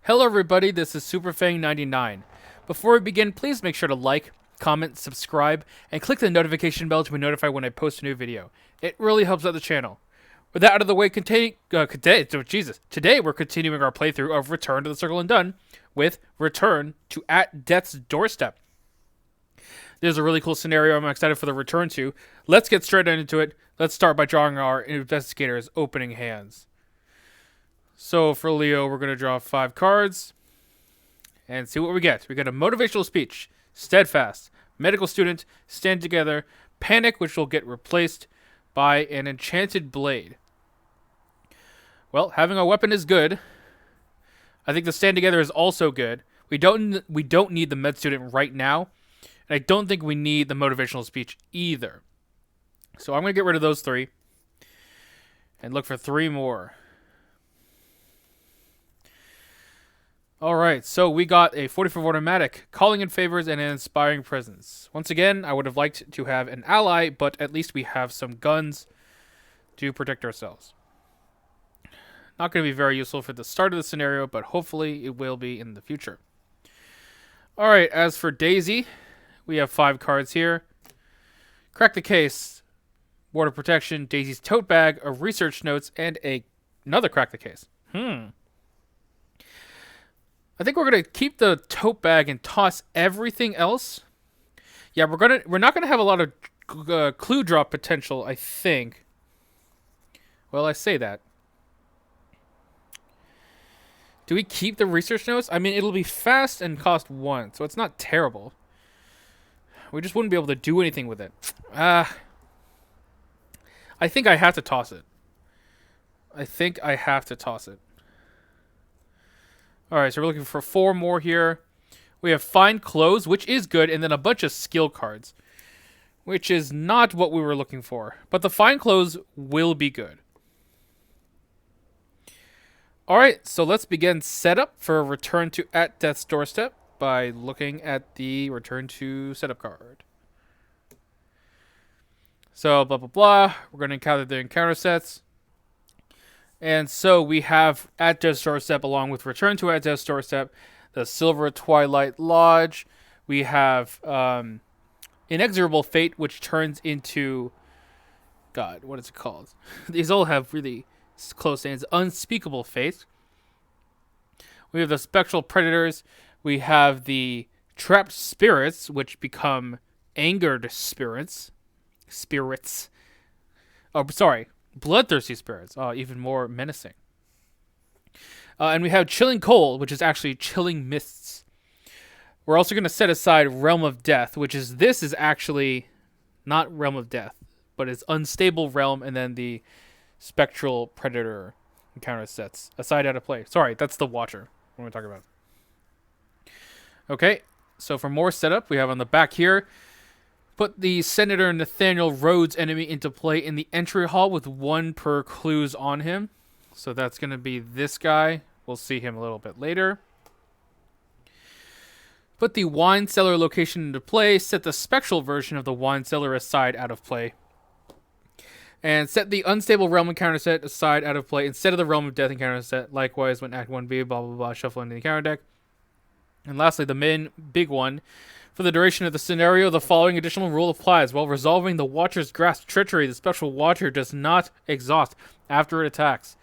Hello everybody, this is SuperFang99. Before we begin, please make sure to like, comment, subscribe, and click the notification bell to be notified when I post a new video. It really helps out the channel. With that out of the way, today we're continuing our playthrough of Return to the Circle Undone with Return to at Death's Doorstep. There's a really cool scenario I'm excited for the return to. Let's get straight into it. Let's start by drawing our investigator's opening hands. So for Leo, we're going to draw 5 cards and see what we get. We get a motivational speech, steadfast, medical student, stand together, panic, which will get replaced by an enchanted blade. Well, having a weapon is good. I think the stand together is also good. We don't need the med student right now, and I don't think we need the motivational speech either. So I'm going to get rid of those 3 and look for 3 more. Alright, so we got a 44 automatic, calling in favors, and an inspiring presence. Once again, I would have liked to have an ally, but at least we have some guns to protect ourselves. Not going to be very useful for the start of the scenario, but hopefully it will be in the future. Alright, as for Daisy, we have 5 cards here. Crack the case, water protection, Daisy's tote bag, a research notes, and another crack the case. I think we're gonna keep the tote bag and toss everything else. Yeah, we're not gonna have a lot of clue drop potential, I think. Well, I say that. Do we keep the research notes? I mean, it'll be fast and cost 1, so it's not terrible. We just wouldn't be able to do anything with it. I think I have to toss it. Alright, so we're looking for 4 more here. We have Find Clothes, which is good, and then a bunch of skill cards, which is not what we were looking for. But the Find Clothes will be good. Alright, so let's begin setup for a Return to at Death's Doorstep by looking at the Return to Setup card. So, blah, blah, blah. We're going to encounter the encounter sets. And so we have at Death's Doorstep along with Return to at Death's Doorstep, the Silver Twilight Lodge. We have Inexorable Fate, which turns into... God, what is it called? These all have really close names. Unspeakable Fate. We have the Spectral Predators. We have the Trapped Spirits, which become Angered Spirits. Oh, sorry. Bloodthirsty Spirits, even more menacing. And we have Chilling Cold, which is actually Chilling Mists. We're also going to set aside Realm of Death, this is actually not Realm of Death, but it's Unstable Realm, and then the Spectral Predator encounter sets aside out of play. Sorry, that's the Watcher. What am I talking about? Okay, so for more setup, we have on the back here, put the Senator Nathaniel Rhodes enemy into play in the entry hall with 1 per clues on him. So that's going to be this guy. We'll see him a little bit later. Put the wine cellar location into play. Set the spectral version of the wine cellar aside out of play. And set the Unstable Realm encounter set aside out of play instead of the Realm of Death encounter set. Likewise, when Act 1B, blah, blah, blah, shuffle into the encounter deck. And lastly, the main big one. For the duration of the scenario, the following additional rule applies. While resolving the Watcher's Grasp treachery, the Spectral Watcher does not exhaust after it attacks.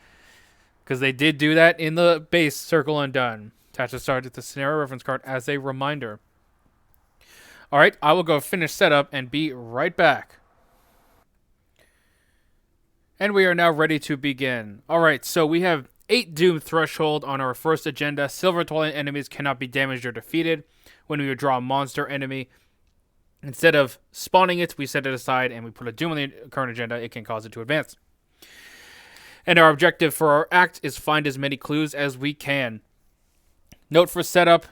Because they did do that in the base Circle Undone. Attach the start at the scenario reference card as a reminder. Alright, I will go finish setup and be right back. And we are now ready to begin. Alright, so we have 8 Doom Threshold on our first agenda. Silver Twilight enemies cannot be damaged or defeated. When we would draw a monster enemy, instead of spawning it, we set it aside and we put a Doom on the current agenda. It can cause it to advance. And our objective for our act is find as many clues as we can. Note for setup,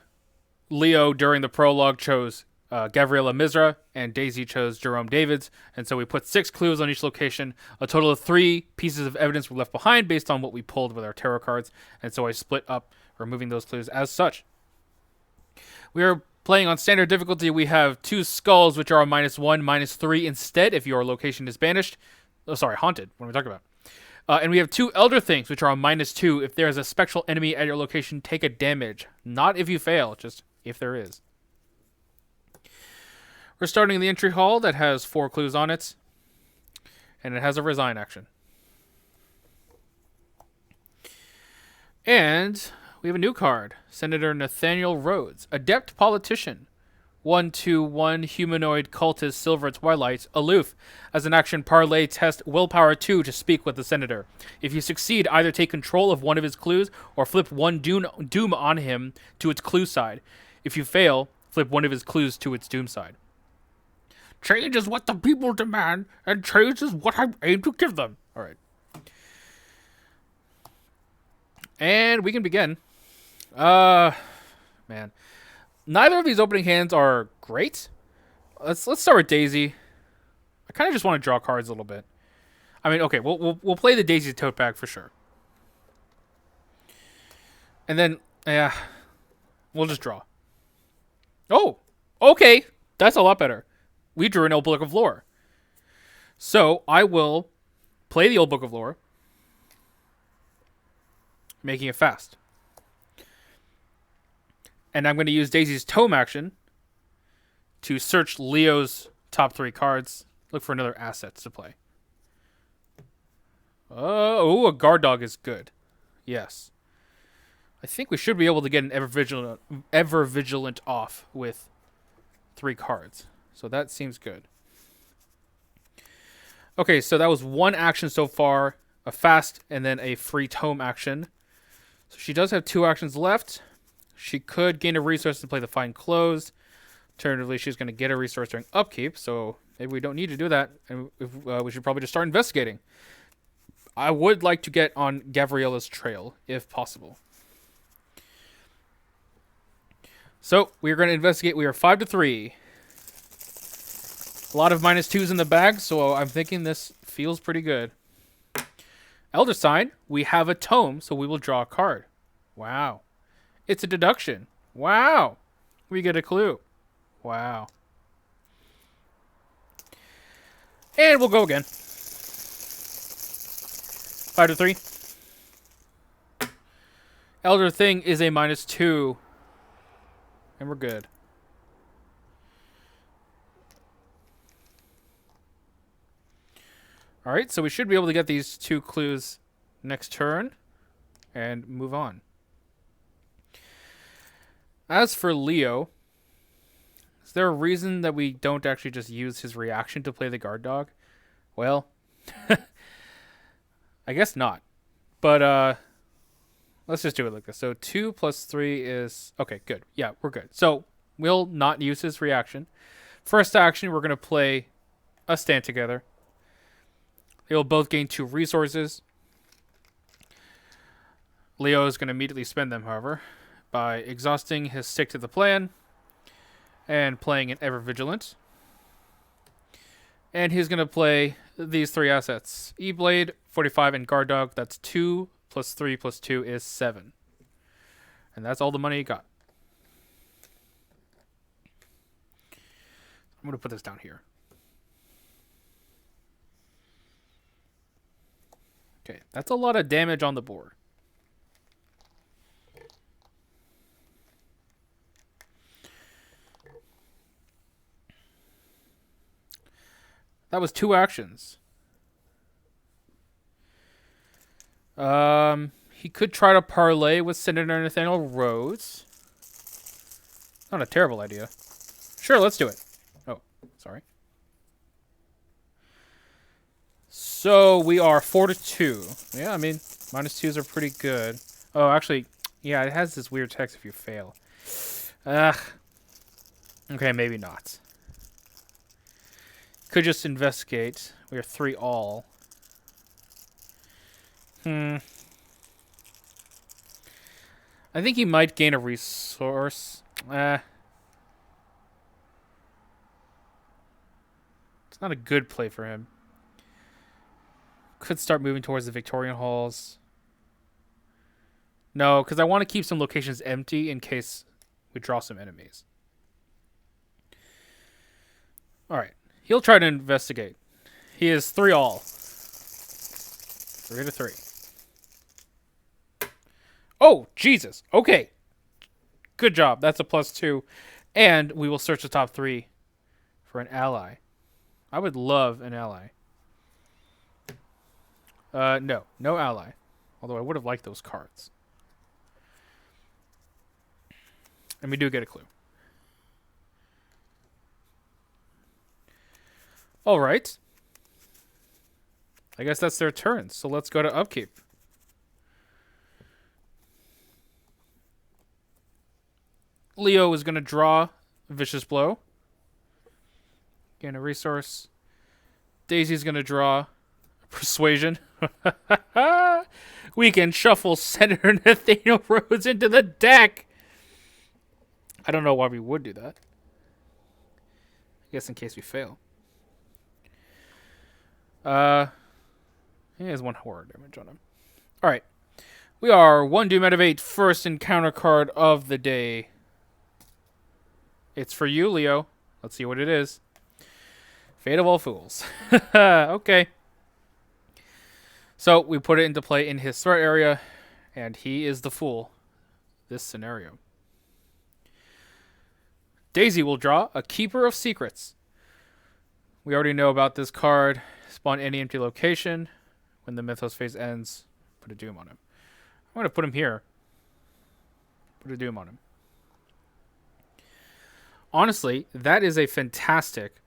Leo during the prologue chose Gabriela Mizra, and Daisy chose Jerome Davids. And so we put 6 clues on each location. A total of 3 pieces of evidence were left behind based on what we pulled with our tarot cards. And so I split up, removing those clues as such. We are playing on standard difficulty. We have 2 skulls, which are a -1, -3 instead if your location is banished. Oh, sorry, haunted. What am I talking about? And we have 2 Elder Things, which are on -2. If there is a spectral enemy at your location, take a damage. Not if you fail, just if there is. We're starting the entry hall that has 4 clues on it. And it has a resign action. And we have a new card. Senator Nathaniel Rhodes, Adept Politician. 1/2/1 humanoid cultist silver twilight, aloof. As an action, parlay test willpower 2 to speak with the senator. If you succeed, either take control of one of his clues or flip one doom on him to its clue side. If you fail, flip one of his clues to its doom side. Change is what the people demand, and change is what I aim to give them. All right. And we can begin. Man. Neither of these opening hands are great. Let's start with Daisy. I kind of just want to draw cards a little bit. I mean, okay, we'll play the Daisy tote bag for sure. And then, yeah, we'll just draw. Oh, okay, that's a lot better. We drew an old book of lore. So I will play the old book of lore, making it fast. And I'm going to use Daisy's tome action to search Leo's top 3 cards. Look for another asset to play. Oh, a guard dog is good. Yes. I think we should be able to get an ever vigilant off with 3 cards. So that seems good. Okay, so that was 1 action so far. A fast and then a free tome action. So she does have 2 actions left. She could gain a resource to play the Fine Clothes. Alternatively, she's going to get a resource during upkeep, so maybe we don't need to do that, and we should probably just start investigating. I would like to get on Gavriella's trail, if possible. So, we're going to investigate. We are 5-3. A lot of -2s in the bag, so I'm thinking this feels pretty good. Elder Sign, we have a tome, so we will draw a card. Wow. It's a deduction. Wow. We get a clue. Wow. And we'll go again. 5-3. Elder Thing is a -2. And we're good. Alright, so we should be able to get these 2 clues next turn and move on. As for Leo, is there a reason that we don't actually just use his reaction to play the guard dog? Well, I guess not. But let's just do it like this. So 2 + 3 is... Okay, good. Yeah, we're good. So we'll not use his reaction. First action, we're going to play a stand together. They will both gain 2 resources. Leo is going to immediately spend them, however, by exhausting his stick to the plan and playing an Ever Vigilant. And he's going to play these 3 assets. E-Blade, 45, and Guard Dog. That's 2 + 3 + 2 is 7. And that's all the money he got. I'm going to put this down here. Okay, that's a lot of damage on the board. That was 2 actions. He could try to parlay with Senator Nathaniel Rhodes. Not a terrible idea. Sure, let's do it. Oh, sorry. So we are 4-2. Yeah, I mean, -2s are pretty good. Oh, actually, yeah, it has this weird text if you fail. Ugh. Okay, maybe not. Could just investigate. We are 3 all. I think he might gain a resource. It's not a good play for him. Could start moving towards the Victorian halls. No, because I want to keep some locations empty in case we draw some enemies. Alright. He'll try to investigate. He is 3 all. 3 to 3. Oh, Jesus. Okay. Good job. That's a +2. And we will search the top 3 for an ally. I would love an ally. No. No ally. Although I would have liked those cards. And we do get a clue. All right. I guess that's their turn. So let's go to upkeep. Leo is going to draw Vicious Blow. Gain a resource. Daisy's going to draw Persuasion. We can shuffle Senator Nathaniel Rhodes into the deck. I don't know why we would do that. I guess in case we fail. He has 1 horror damage on him. Alright. We are 1 doom out of 8. First encounter card of the day. It's for you, Leo. Let's see what it is. Fate of All Fools. Okay. So we put it into play in his threat area, and he is the fool. This scenario. Daisy will draw a Keeper of Secrets. We already know about this card. Spawn any empty location. When the Mythos phase ends, put a doom on him. I'm going to put him here. Put a doom on him. Honestly, that is a fantastic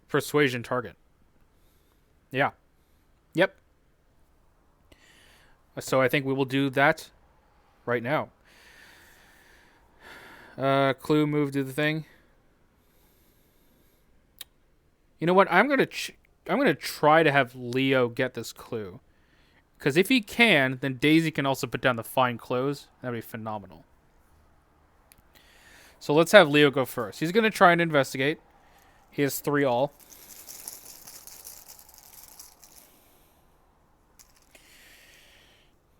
persuasion target. Yeah. Yep. So I think we will do that right now. Clue, move, do the thing. You know what? I'm gonna try to have Leo get this clue, because if he can, then Daisy can also put down the fine close. That'd be phenomenal. So let's have Leo go first. He's gonna try and investigate. He has 3 all.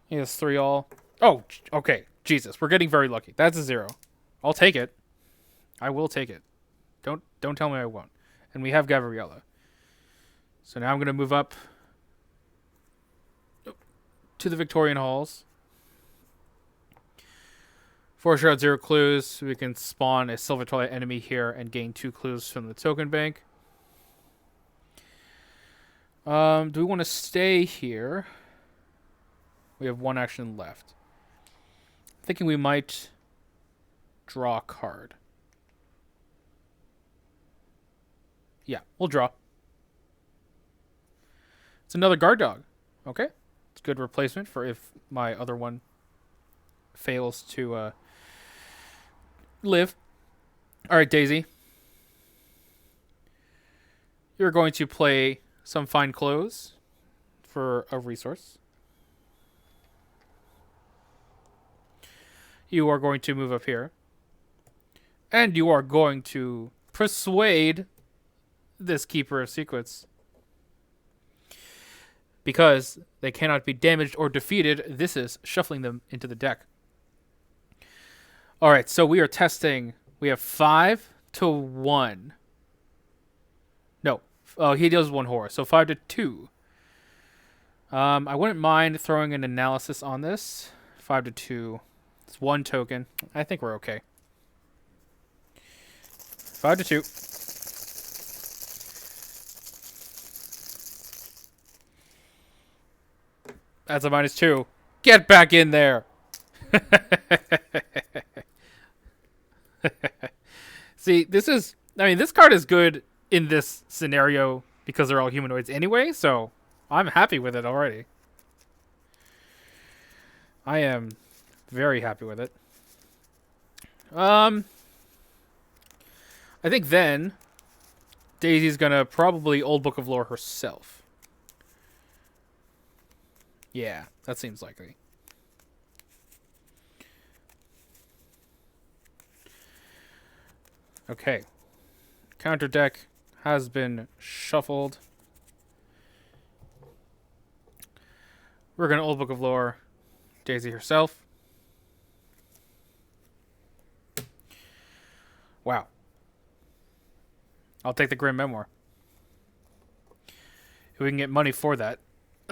He has 3 all. Oh, okay. Jesus, we're getting very lucky. That's a 0. I'll take it. I will take it. Don't tell me I won't. And we have Gabriella. So now I'm going to move up to the Victorian Halls. 4 shroud, 0 clues. We can spawn a Silver Twilight enemy here and gain 2 clues from the token bank. Do we want to stay here? We have 1 action left. Thinking we might draw a card. Yeah, we'll draw. It's another guard dog. Okay. It's a good replacement for if my other one fails to live. Alright, Daisy. You're going to play some fine clothes for a resource. You are going to move up here. And you are going to persuade this Keeper of Secrets. Because they cannot be damaged or defeated, this is shuffling them into the deck. Alright, so we are testing. We have 5 to 1. No. Oh, he deals 1 horror. So 5 to 2. I wouldn't mind throwing an analysis on this. 5 to 2. It's 1 token. I think we're okay. 5 to 2. That's a -2. Get back in there. See, this card is good in this scenario because they're all humanoids anyway, so I'm happy with it already. I am very happy with it. I think then Daisy's gonna probably Old Book of Lore herself. Yeah, that seems likely. Okay. Counter deck has been shuffled. We're going to Old Book of Lore Daisy herself. Wow. I'll take the Grim Memoir. If we can get money for that.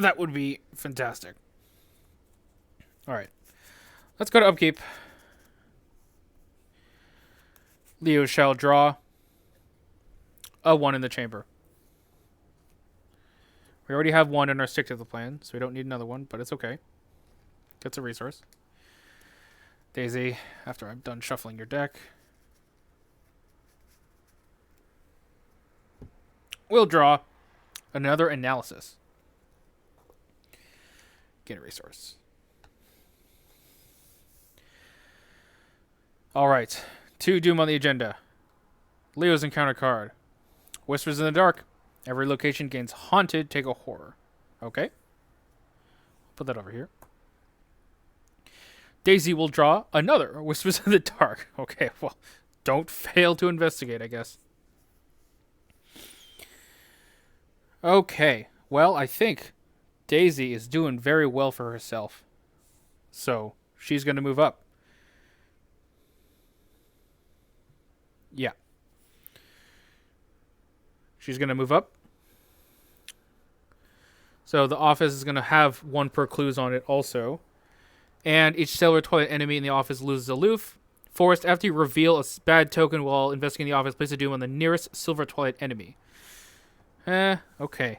That would be fantastic. Alright. Let's go to upkeep. Leo shall draw a 1 in the chamber. We already have 1 in our stick to the plan, so we don't need another one, but it's okay. Gets a resource. Daisy, after I'm done shuffling your deck, we'll draw another analysis. Get a resource. Alright. 2 Doom on the agenda. Leo's encounter card. Whispers in the dark. Every location gains haunted, take a horror. Okay. Put that over here. Daisy will draw another Whispers in the dark. Okay, well, don't fail to investigate, I guess. Okay, well, I think Daisy is doing very well for herself. So, she's going to move up. Yeah. She's going to move up. So the office is going to have 1 per clues on it also. And each Silver Twilight enemy in the office loses aloof. Forced, after you reveal a bad token while investigating the office, place a Doom on the nearest Silver Twilight enemy. Okay.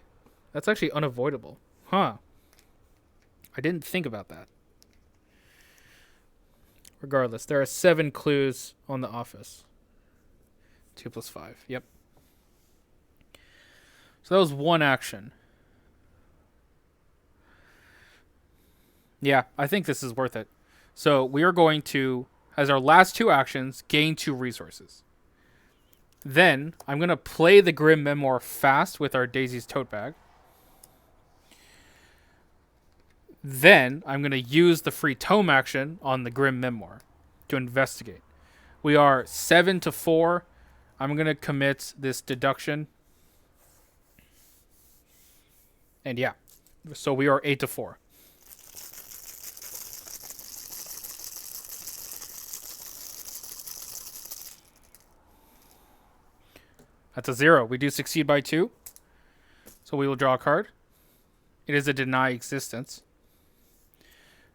That's actually unavoidable. Huh. I didn't think about that. Regardless, there are 7 clues on the office. 2 plus 5. Yep. So that was 1 action. Yeah, I think this is worth it. So we are going to, as our last 2 actions, gain 2 resources. Then I'm going to play the Grim Memoir fast with our Daisy's tote bag. Then I'm going to use the free tome action on the Grim Memoir to investigate. We are 7 to 4. I'm going to commit this deduction. And yeah, so we are 8 to 4. That's a 0. We do succeed by 2. So we will draw a card. It is a deny existence.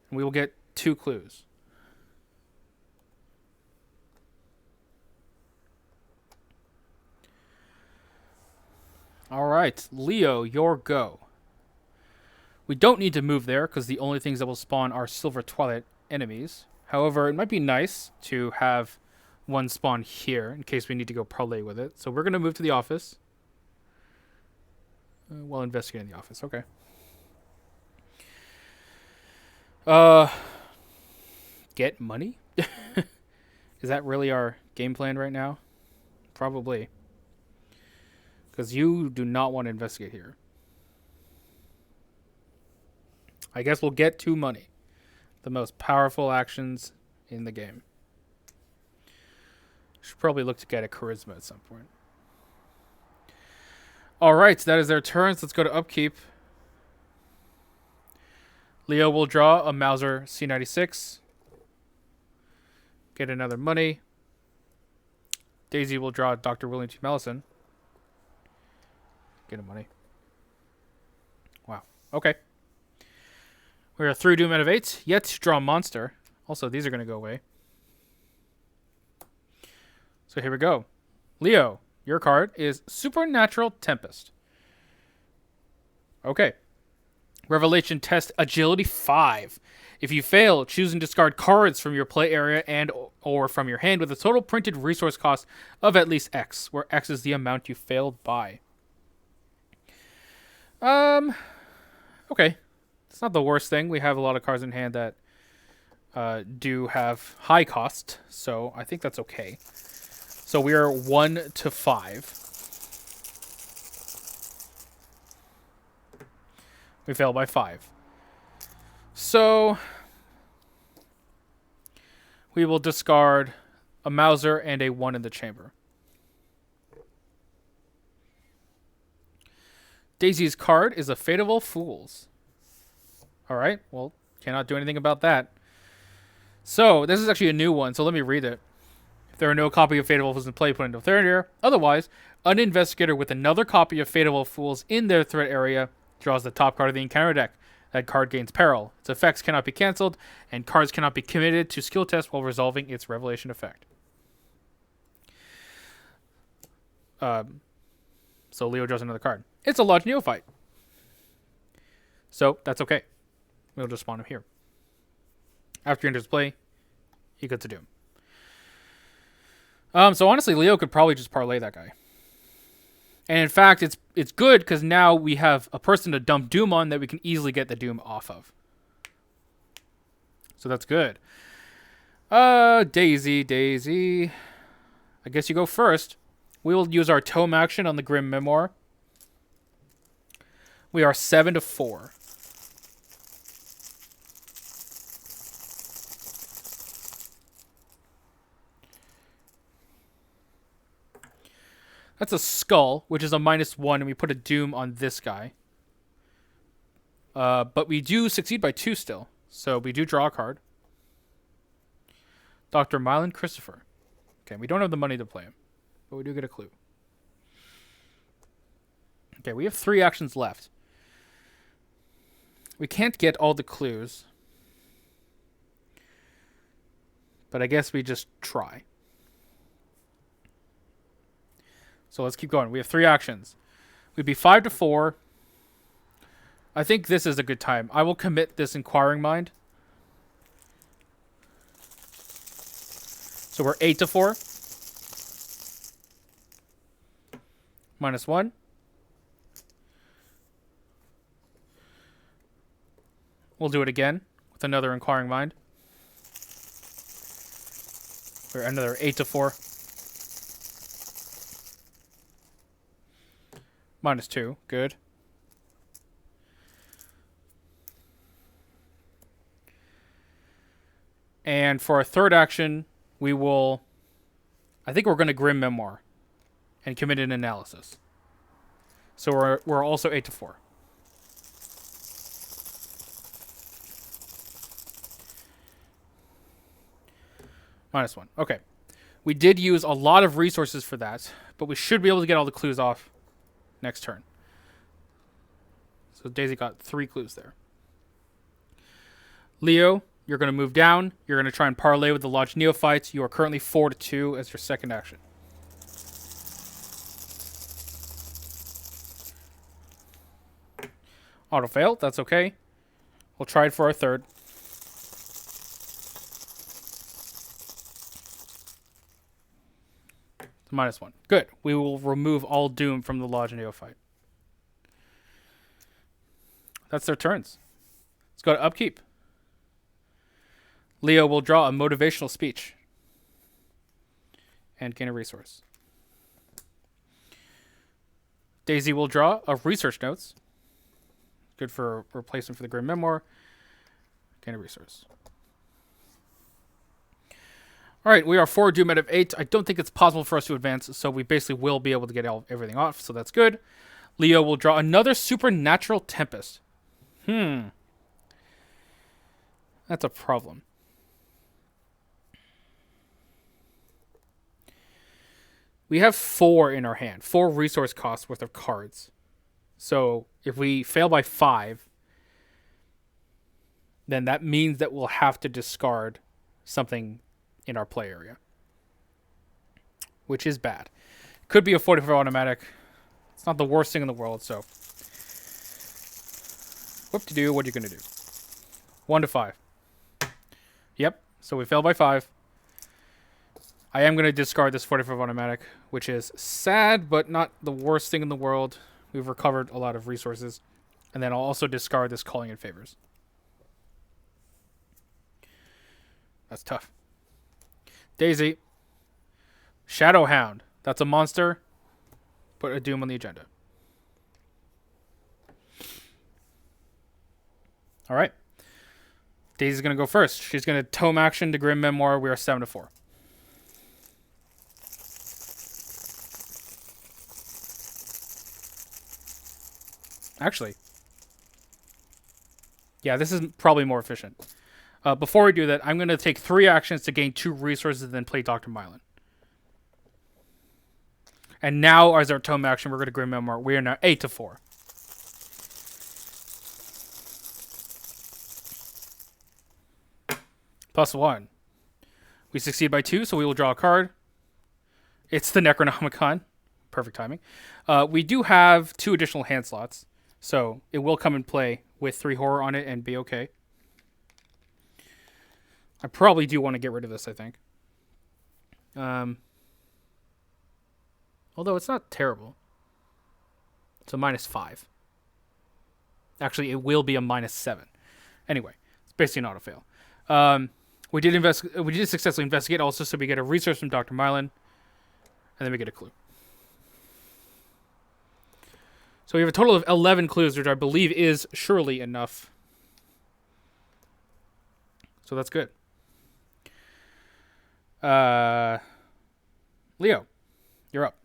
And we will get 2 clues. Alright, Leo, your go. We don't need to move there because the only things that will spawn are Silver Twilight enemies. However, it might be nice to have 1 spawn here in case we need to go parlay with it. So we're going to move to the office. While investigating the office. Okay. Get money? Is that really our game plan right now? Probably. Because you do not want to investigate here. I guess we'll get 2 money. The most powerful actions in the game. Should probably look to get a charisma at some point. Alright, that is their turns. Let's go to upkeep. Leo will draw a Mauser C96. Get another money. Daisy will draw Dr. William T. Mellison. Get a money. Wow. Okay. We are through Doom out of 8. Yet to draw a monster. Also, these are going to go away. So here we go. Leo, your card is Supernatural Tempest. Okay. Revelation test Agility 5. If you fail, choose and discard cards from your play area and or from your hand with a total printed resource cost of at least X, where X is the amount you failed by. Okay. It's not the worst thing. We have a lot of cards in hand that do have high cost, so I think that's okay. So we are 1 to 5. We fail by 5. So we will discard a Mauser and a 1 in the chamber. Daisy's card is a Fate of All Fools. Alright, well, cannot do anything about that. So, this is actually a new one, so let me read it. If there are no copy of Fate of All Fools in play, put into threat area. Otherwise, an investigator with another copy of Fate of All Fools in their threat area Draws the top card of the encounter deck. That card gains peril. Its effects cannot be cancelled, and cards cannot be committed to skill test while resolving its revelation effect. So Leo draws another card. It's a Lodge Neophyte. So that's okay. We'll just spawn him here. After he enters play, he gets a Doom. So honestly, Leo could probably just parlay that guy. And in fact, it's good because now we have a person to dump Doom on that we can easily get the Doom off of. So that's good. Daisy. I guess you go first. We will use our tome action on the Grim Memoir. We are 7-4. That's a skull, which is a -1, and we put a Doom on this guy. But we do succeed by 2 still. So we do draw a card. Dr. Mylan Christopher. Okay, we don't have the money to play him, but we do get a clue. Okay, we have 3 actions left. We can't get all the clues, but I guess we just try. So let's keep going. We have 3 actions. We'd be 5-4. I think this is a good time. I will commit this Inquiring Mind. So we're 8-4. -1. We'll do it again with another Inquiring Mind. We're another 8-4. -2. Good. And for our third action, we will... I think we're going to Grim Memoir and commit an analysis. So we're also 8-4. -1. Okay. We did use a lot of resources for that, but we should be able to get all the clues off next turn. So Daisy got 3 clues there. Leo, you're going to move down. You're going to try and parlay with the Lodge Neophytes. You are currently 4-2 as your second action. Auto fail. That's okay. We'll try it for our third. -1. Good. We will remove all Doom from the Lodge Neophyte. That's their turns. Let's go to upkeep. Leo will draw a motivational speech and gain a resource. Daisy will draw a research notes. Good for replacement for the Grim Memoir. Gain a resource. All right, we are 4 Doom out of 8. I don't think it's possible for us to advance, so we basically will be able to get everything off, so that's good. Leo will draw another Supernatural Tempest. That's a problem. We have 4 in our hand. 4 resource costs worth of cards. So if we fail by 5, then that means that we'll have to discard something in our play area, which is bad. Could be a 44 automatic. It's not the worst thing in the world, so whoop-de-doo, what are you going to do? 1-5. Yep, so we fail by 5. I am going to discard this 45 automatic, which is sad, but not the worst thing in the world. We've recovered a lot of resources. And then I'll also discard this Calling in Favors. That's tough. Daisy. Shadowhound. That's a monster. Put a Doom on the agenda. All right. Daisy's going to go first. She's going to tome action to Grim Memoir. We are 7-4. Actually, yeah, this is probably more efficient. Before we do that, I'm going to take 3 actions to gain 2 resources and then play Dr. Mylan. And now, as our tome action, we're going to Grim Memoir. We are now 8-4. +1. We succeed by 2, so we will draw a card. It's the Necronomicon. Perfect timing. We do have 2 additional hand slots, so it will come in play with 3 horror on it and be okay. I probably do want to get rid of this, I think. Although it's not terrible. It's a -5. Actually, it will be a -7. Anyway, it's basically an auto-fail. We did successfully investigate also, so we get a resource from Dr. Mylan, and then we get a clue. So we have a total of 11 clues, which I believe is surely enough. So that's good. Leo, you're up.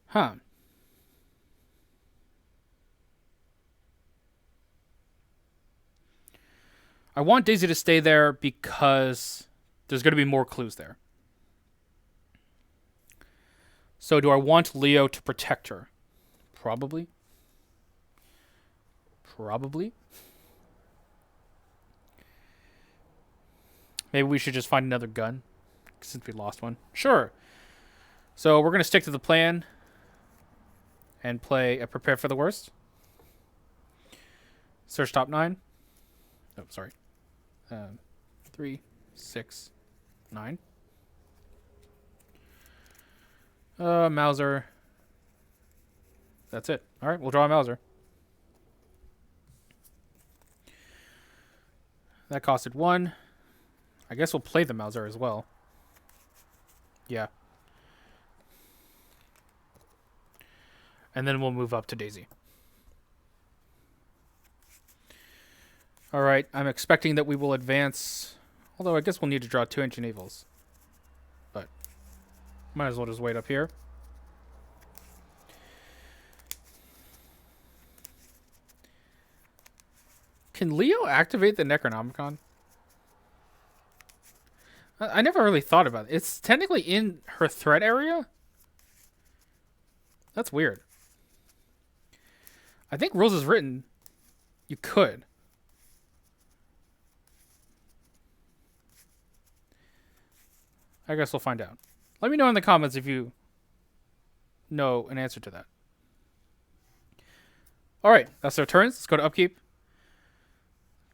Huh. I want Daisy to stay there because there's going to be more clues there. So do I want Leo to protect her? Probably. Probably. Maybe we should just find another gun since we lost one. Sure. So we're going to stick to the plan and play a Prepare for the Worst. Search top 9. Oh, sorry. 3, 6, 9. Mauser. That's it. All right, we'll draw a Mauser. That costed 1. I guess we'll play the Mauser as well. Yeah. And then we'll move up to Daisy. All right, I'm expecting that we will advance. Although I guess we'll need to draw 2 Ancient Evils. But might as well just wait up here. Can Leo activate the Necronomicon? I never really thought about it. It's technically in her threat area? That's weird. I think rules is written. You could. I guess we'll find out. Let me know in the comments if you know an answer to that. Alright, that's their turns. Let's go to upkeep.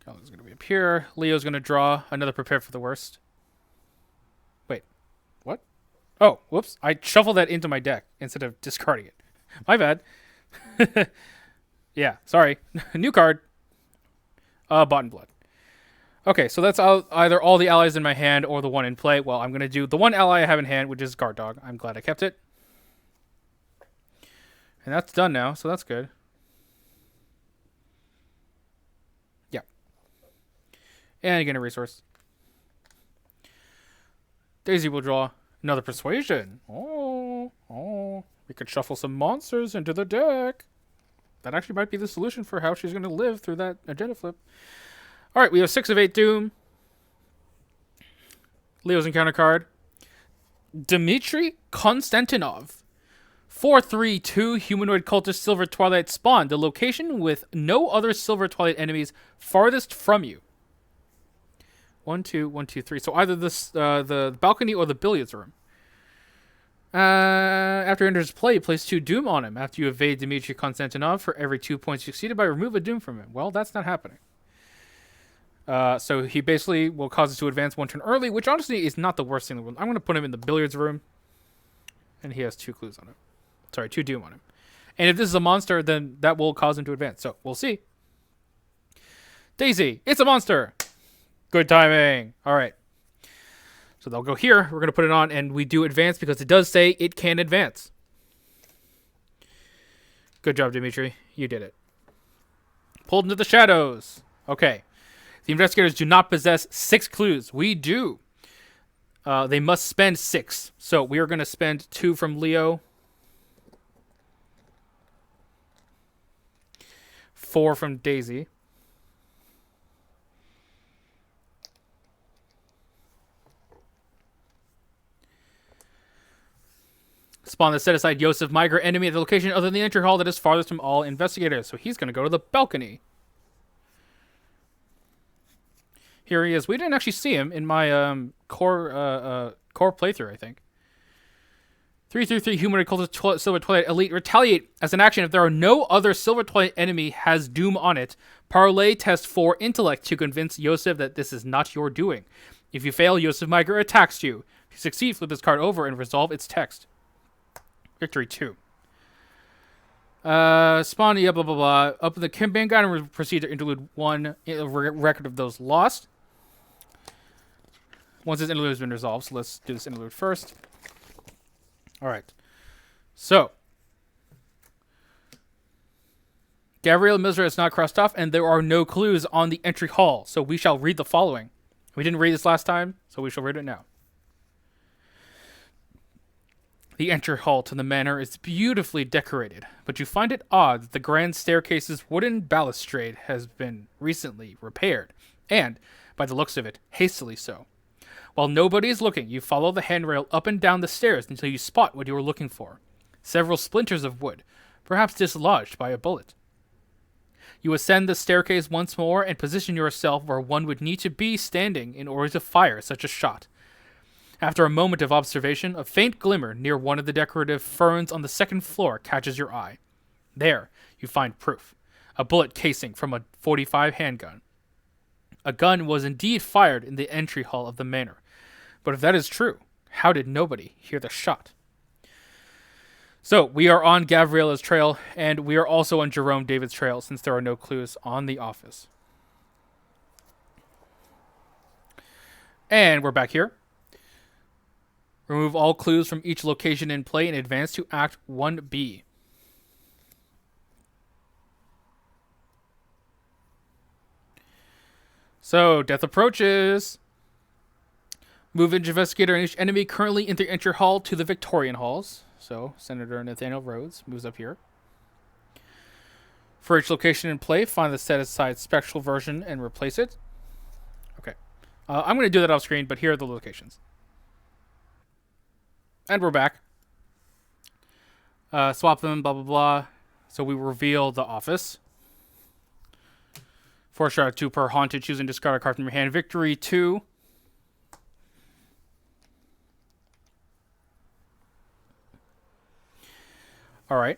Is going to be up here. Leo's going to draw another Prepare for the Worst. Wait, what? Oh, whoops. I shuffled that into my deck instead of discarding it. My bad. Yeah, sorry. New card. Bought in Blood. Okay, so that's either all the allies in my hand or the one in play. Well, I'm going to do the one ally I have in hand, which is Guard Dog. I'm glad I kept it. And that's done now, so that's good. Yeah. And again, a resource. Daisy will draw another Persuasion. Oh. We could shuffle some monsters into the deck. That actually might be the solution for how she's going to live through that agenda flip. All right, we have 6 of 8 Doom. Leo's encounter card. Dmitry Konstantinov. 4/3/2 humanoid cultist Silver Twilight spawn. The location with no other Silver Twilight enemies farthest from you. 1, 2, 1, 2, 3. So either this, the balcony or the billiards room. After he enters play, you place 2 Doom on him. After you evade Dmitry Konstantinov, for every 2 points succeeded by, remove a Doom from him. Well, that's not happening. So he basically will cause us to advance 1 turn early, which honestly is not the worst thing in the world. I'm going to put him in the billiards room. And he has 2 clues on him. Sorry, 2 Doom on him. And if this is a monster, then that will cause him to advance. So, we'll see. Daisy, it's a monster! Good timing. All right. So they'll go here. We're going to put it on, and we do advance because it does say it can advance. Good job, Dimitri. You did it. Pulled into the shadows. Okay. The investigators do not possess 6 clues. We do. They must spend 6. So we are going to spend 2 from Leo. 4 from Daisy. Spawn the set aside Josef, migrant enemy at the location other than the entry hall that is farthest from all investigators. So he's going to go to the balcony. Here he is. We didn't actually see him in my core playthrough, I think. 333 humanoid cultist Silver Twilight Elite. Retaliate as an action if there are no other Silver Twilight enemy has Doom on it. Parlay test for intellect to convince Josef that this is not your doing. If you fail, Josef Miger attacks you. If you succeed, flip this card over and resolve its text. Victory 2. Spawn, blah, blah, blah. Up in the campaign guide and proceed to Interlude 1, record of those lost. Once this interlude has been resolved, so let's do this interlude first. Alright. So. Gabriel Misra is not crossed off, and there are no clues on the entry hall, so we shall read the following. We didn't read this last time, so we shall read it now. The entry hall to the manor is beautifully decorated, but you find it odd that the grand staircase's wooden balustrade has been recently repaired, and, by the looks of it, hastily so. While nobody is looking, you follow the handrail up and down the stairs until you spot what you are looking for. Several splinters of wood, perhaps dislodged by a bullet. You ascend the staircase once more and position yourself where one would need to be standing in order to fire such a shot. After a moment of observation, a faint glimmer near one of the decorative ferns on the second floor catches your eye. There, you find proof. A bullet casing from a .45 handgun. A gun was indeed fired in the entry hall of the manor. But if that is true, how did nobody hear the shot? So, we are on Gavriella's trail, and we are also on Jerome David's trail, since there are no clues on the office. And we're back here. Remove all clues from each location in play and advance to Act 1B. So, death approaches. Move Investigator and each enemy currently in the entry hall to the Victorian halls. So, Senator Nathaniel Rhodes moves up here. For each location in play, find the set-aside spectral version and replace it. Okay. I'm going to do that off screen, but here are the locations. And we're back. Swap them, blah, blah, blah. So we reveal the office. 4 shot of 2 per haunted. Choose and discard a card from your hand. Victory 2. Alright.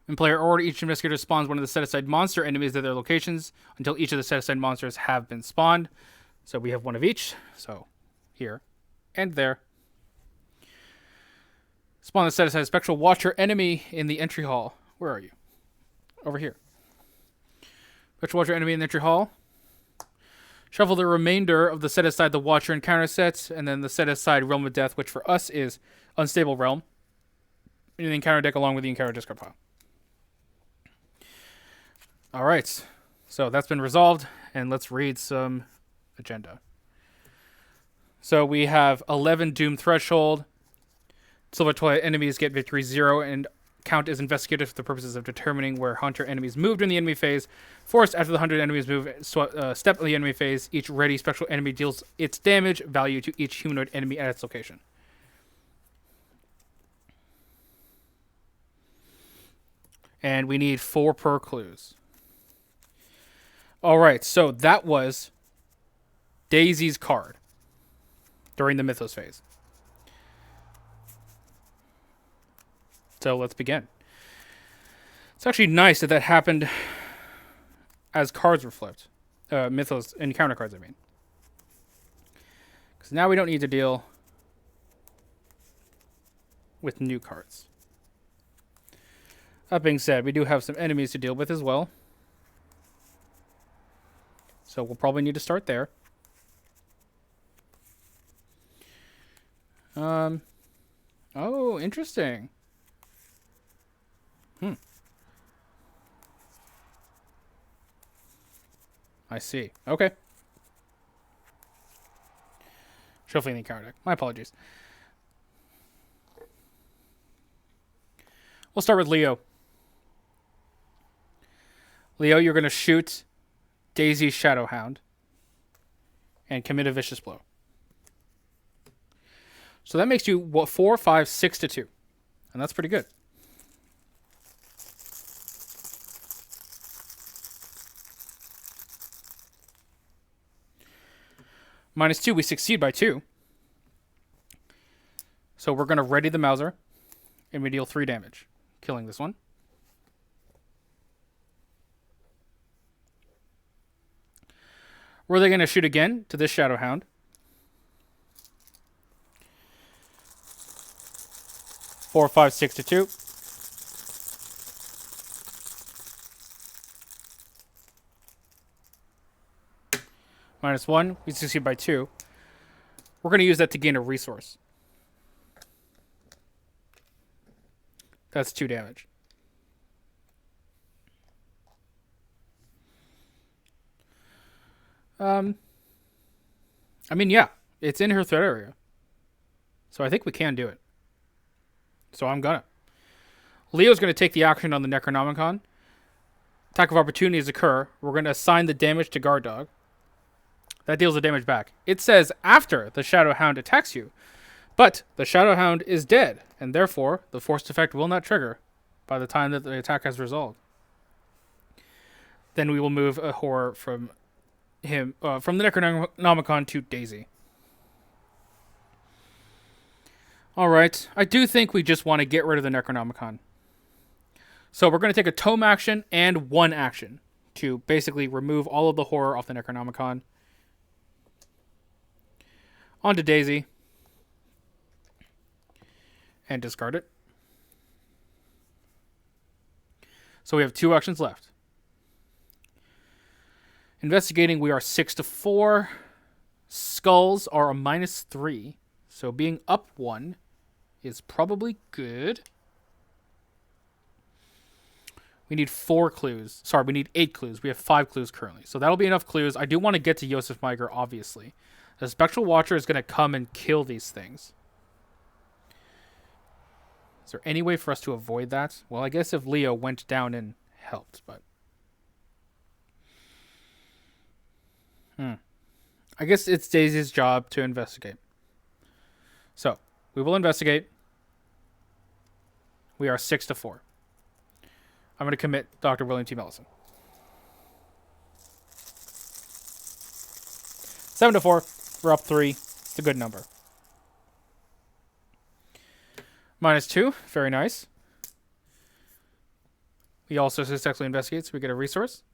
In player order, each investigator spawns one of the set-aside monster enemies at their locations until each of the set-aside monsters have been spawned. So we have one of each. So here and there. Spawn the set-aside spectral watcher enemy in the entry hall. Where are you? Over here. Spectral watcher enemy in the entry hall. Shuffle the remainder of the set-aside the watcher encounter sets, and then the set-aside realm of death, which for us is unstable realm, in the encounter deck along with the encounter discard pile. Alright. So that's been resolved, and let's read some agenda. So we have 11 Doom Threshold. Silver Twilight enemies get victory 0 and count as investigators for the purposes of determining where hunter enemies moved in the enemy phase. Forced after the hunted enemies move step of the enemy phase, each ready spectral enemy deals its damage value to each humanoid enemy at its location. And we need 4 per clues. Alright, so that was Daisy's card during the Mythos phase. So let's begin. It's actually nice that that happened as cards were flipped. Mythos encounter cards, I mean. Because now we don't need to deal with new cards. That being said, we do have some enemies to deal with as well. So we'll probably need to start there. Oh, interesting. I see. Okay. Shuffling the encounter deck. My apologies. We'll start with Leo. Leo, you're going to shoot Daisy's Shadowhound and commit a vicious blow. So that makes you 4, 5, 6 to 2. And that's pretty good. -2, we succeed by 2. So we're going to ready the Mauser, and we deal 3 damage, killing this one. We're then going to shoot again to this Shadow Hound. Four, 5, 6 to 2. -1, we succeed by 2. We're going to use that to gain a resource. That's 2 damage. I mean, yeah, it's in her threat area. So I think we can do it. So I'm gonna. Leo's going to take the action on the Necronomicon. Attack of opportunities occur. We're going to assign the damage to Guard Dog. That deals the damage back. It says after the Shadow Hound attacks you. But the Shadow Hound is dead, and therefore the forced effect will not trigger by the time that the attack has resolved. Then we will move a horror from him, from the Necronomicon to Daisy. Alright, I do think we just want to get rid of the Necronomicon. So we're going to take a tome action and 1 action to basically remove all of the horror off the Necronomicon. Onto Daisy. And discard it. So we have 2 actions left. Investigating, we are 6 to 4. Skulls are a -3. So being up 1 is probably good. We need 4 clues. Sorry, we need 8 clues. We have 5 clues currently. So that'll be enough clues. I do want to get to Josef Meiger, obviously. The Spectral Watcher is going to come and kill these things. Is there any way for us to avoid that? Well, I guess if Leo went down and helped, but... I guess it's Daisy's job to investigate. So, we will investigate. We are 6 to 4. I'm going to commit Dr. William T. Mellison. 7 to 4. We're up 3. It's a good number. -2. Very nice. He also successfully investigates, so we get a resource.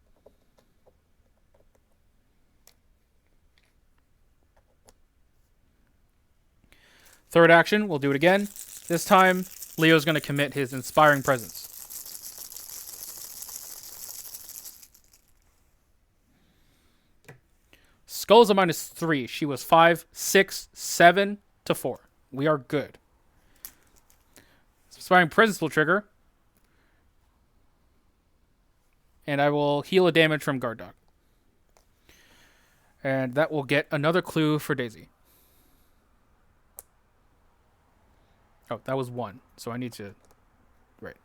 Third action, we'll do it again. This time, Leo's going to commit his Inspiring Presence. Skull's a -3. She was 5, 6, 7 to 4. We are good. Inspiring Presence will trigger. And I will heal a damage from Guard Dog. And that will get another clue for Daisy. Oh, that was 1. So I need to... Right.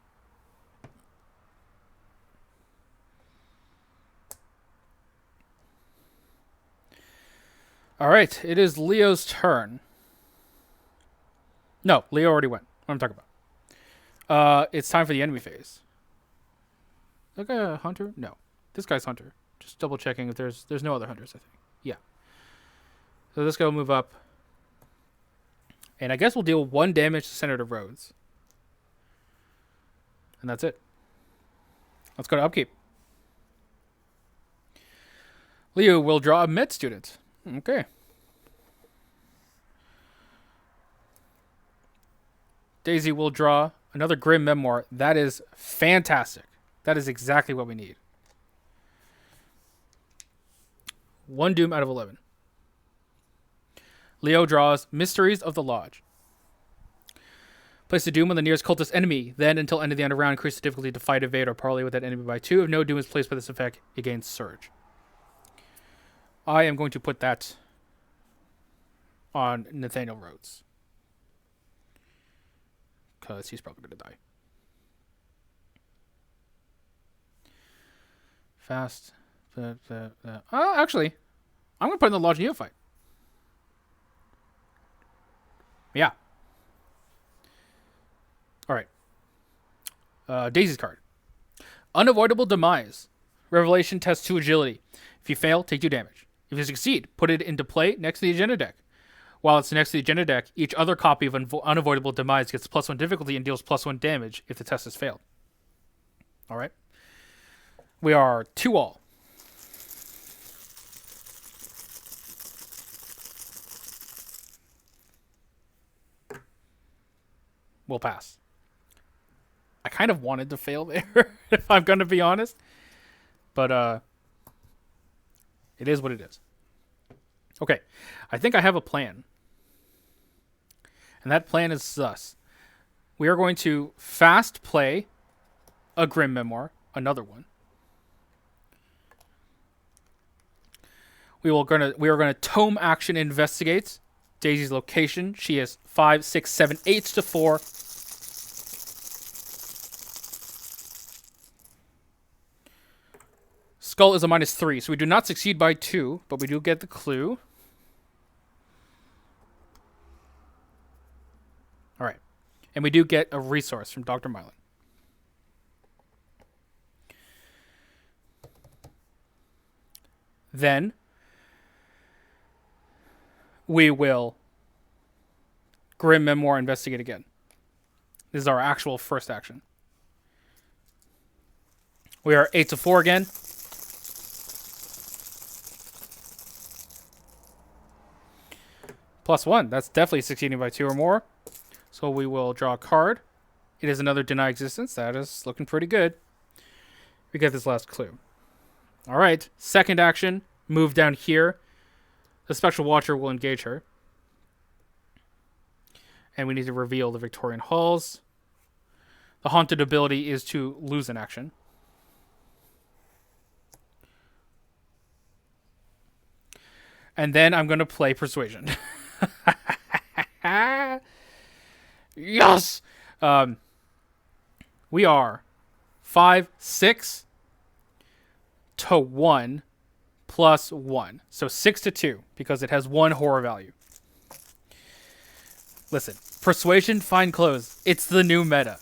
Alright, it is Leo's turn. No, Leo already went. What I'm talking about. It's time for the enemy phase. That guy a hunter? No. This guy's hunter. Just double checking if there's no other hunters, I think. Yeah. So this guy will move up. And I guess we'll deal 1 damage to Senator Rhodes. And that's it. Let's go to upkeep. Leo will draw a med student. Okay. Daisy will draw another Grim Memoir. That is fantastic. That is exactly what we need. 1 doom out of 11. Leo draws Mysteries of the Lodge. Place the doom on the nearest cultist enemy. Then, until end of the end of round, increase the difficulty to fight, evade, or parley with that enemy by 2. If no doom is placed by this effect, it gains Surge. I am going to put that on Nathaniel Rhodes. Because he's probably going to die. Fast. Actually, I'm going to put in the Lodge Neophyte. Yeah. Alright. Daisy's card. Unavoidable Demise. Revelation tests 2 agility. If you fail, take 2 damage. If you succeed, put it into play next to the agenda deck. While it's next to the agenda deck, each other copy of Unavoidable Demise gets +1 difficulty and deals +1 damage if the test has failed. Alright. We are 2-all. We'll pass. I kind of wanted to fail there, if I'm going to be honest. But, it is what it is. Okay. I think I have a plan. And that plan is thus. We are going to fast play a Grim Memoir, another one. We are gonna tome action investigate Daisy's location. She is 5, 6, 7, 8 to 4. Skull is a -3, so we do not succeed by 2, but we do get the clue. Alright. And we do get a resource from Dr. Mylan. Then we will Grim Memoir investigate again. This is our actual first action. We are 8 to 4 again. +1. That's definitely succeeding by 2 or more. So we will draw a card. It is another Deny Existence. That is looking pretty good. We get this last clue. Alright. Second action. Move down here. The Spectral Watcher will engage her. And we need to reveal the Victorian Halls. The Haunted ability is to lose an action. And then I'm going to play Persuasion. Yes! We are 5, 6 to 1 +1. So 6 to 2 because it has 1 horror value. Listen, Persuasion, Fine Clothes. It's the new meta.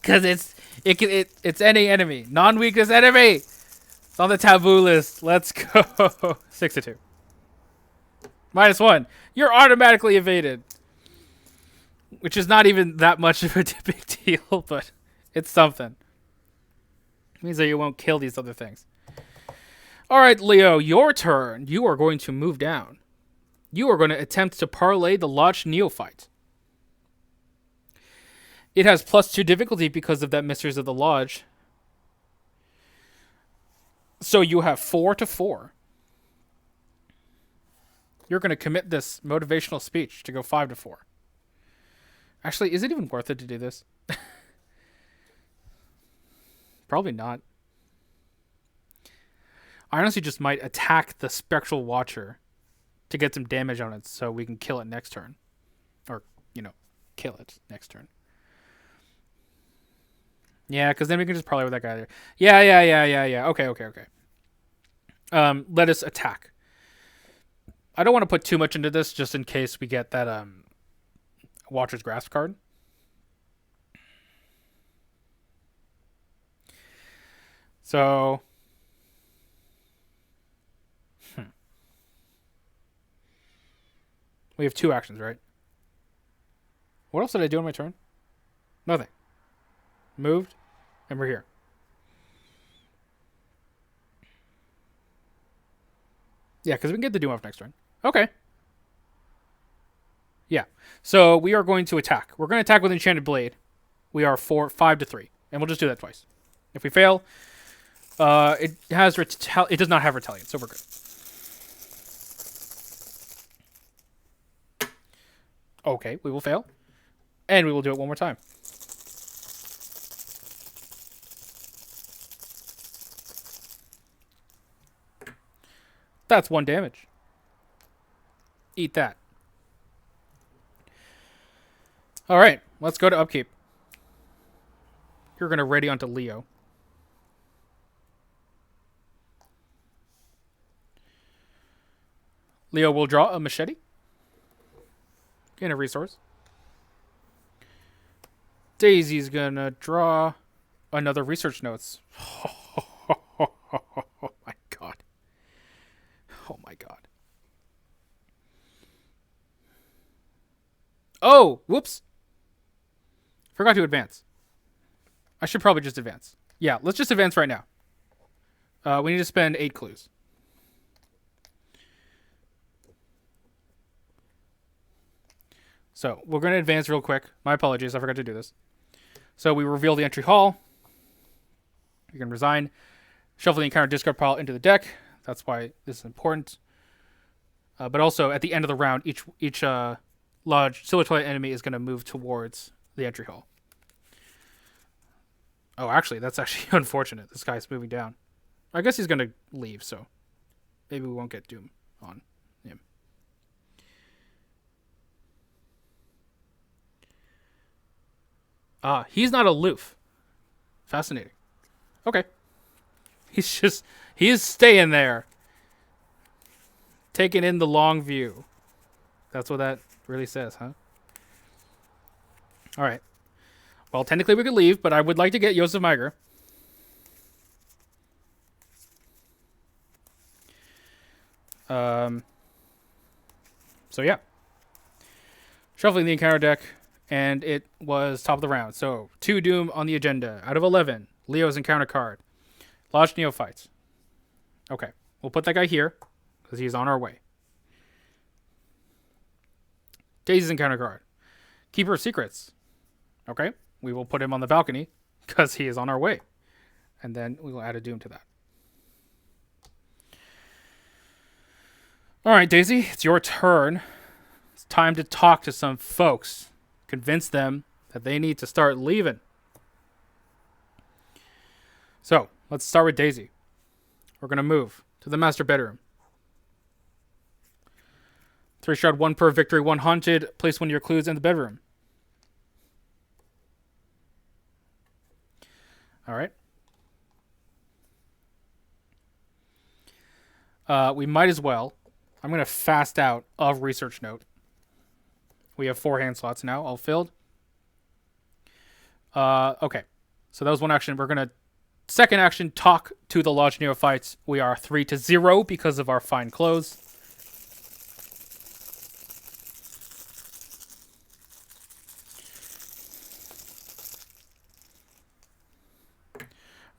Because it's any enemy. Non-weakness enemy! It's on the taboo list. Let's go. 6 to 2. -1. You're automatically evaded. Which is not even that much of a big deal, but it's something. It means that you won't kill these other things. Alright, Leo, your turn. You are going to move down. You are going to attempt to parlay the Lodge Neophyte. It has +2 difficulty because of that Mysteries of the Lodge. So you have 4 to 4. You're going to commit this motivational speech to go 5 to 4. Actually, is it even worth it to do this? Probably not. I honestly just might attack the Spectral Watcher to get some damage on it so we can kill it next turn. Or, kill it next turn. Yeah, because then we can just parlay with that guy there. Yeah. Okay. Let us attack. I don't want to put too much into this just in case we get that Watcher's Grasp card. So we have 2 actions, right? What else did I do on my turn? Nothing. Moved, and we're here. Yeah, because we can get the Doom off next turn. Okay. Yeah. So we are going to attack. We're going to attack with Enchanted Blade. We are 5 to 3. And we'll just do that twice. If we fail, it does not have Retaliate, so we're good. Okay, we will fail. And we will do it one more time. That's 1 damage. Eat that. Alright, let's go to upkeep. You're going to ready onto Leo. Leo will draw a machete. Gain a resource. Daisy's going to draw another research notes. Oh my god. god. Oh, whoops. Forgot to advance. I should probably just advance. Yeah, let's just advance right now. We need to spend 8 clues. So we're going to advance real quick. My apologies, I forgot to do this. So we reveal the entry hall. You can resign. Shuffle the encounter discard pile into the deck. That's why this is important. But also, at the end of the round, each large Silver Twilight enemy is going to move towards the entry hall. Oh, actually, that's actually unfortunate. This guy's moving down. I guess he's going to leave, so maybe we won't get Doom on him. He's not aloof. Fascinating. Okay. He is staying there. Taking in the long view. That's what that really says, huh? Alright. Well, technically we could leave, but I would like to get Josef Meiger. So yeah. Shuffling the encounter deck, and it was top of the round. So 2 Doom on the agenda. Out of 11, Leo's encounter card. Lodge Neophytes. Okay, we'll put that guy here, because he's on our way. Daisy's encounter card. Keeper of Secrets. Okay, we will put him on the balcony, because he is on our way. And then we will add a Doom to that. Alright, Daisy, it's your turn. It's time to talk to some folks. Convince them that they need to start leaving. So, let's start with Daisy. We're going to move to the master bedroom. 3 shard, 1 per victory, 1 haunted. Place one of your clues in the bedroom. Alright. We might as well. I'm going to fast out of Research Note. We have 4 hand slots now, all filled. Okay. So that was one action. We're going to, second action, talk to the Lodge Neophytes. We are 3-0 because of our fine clothes.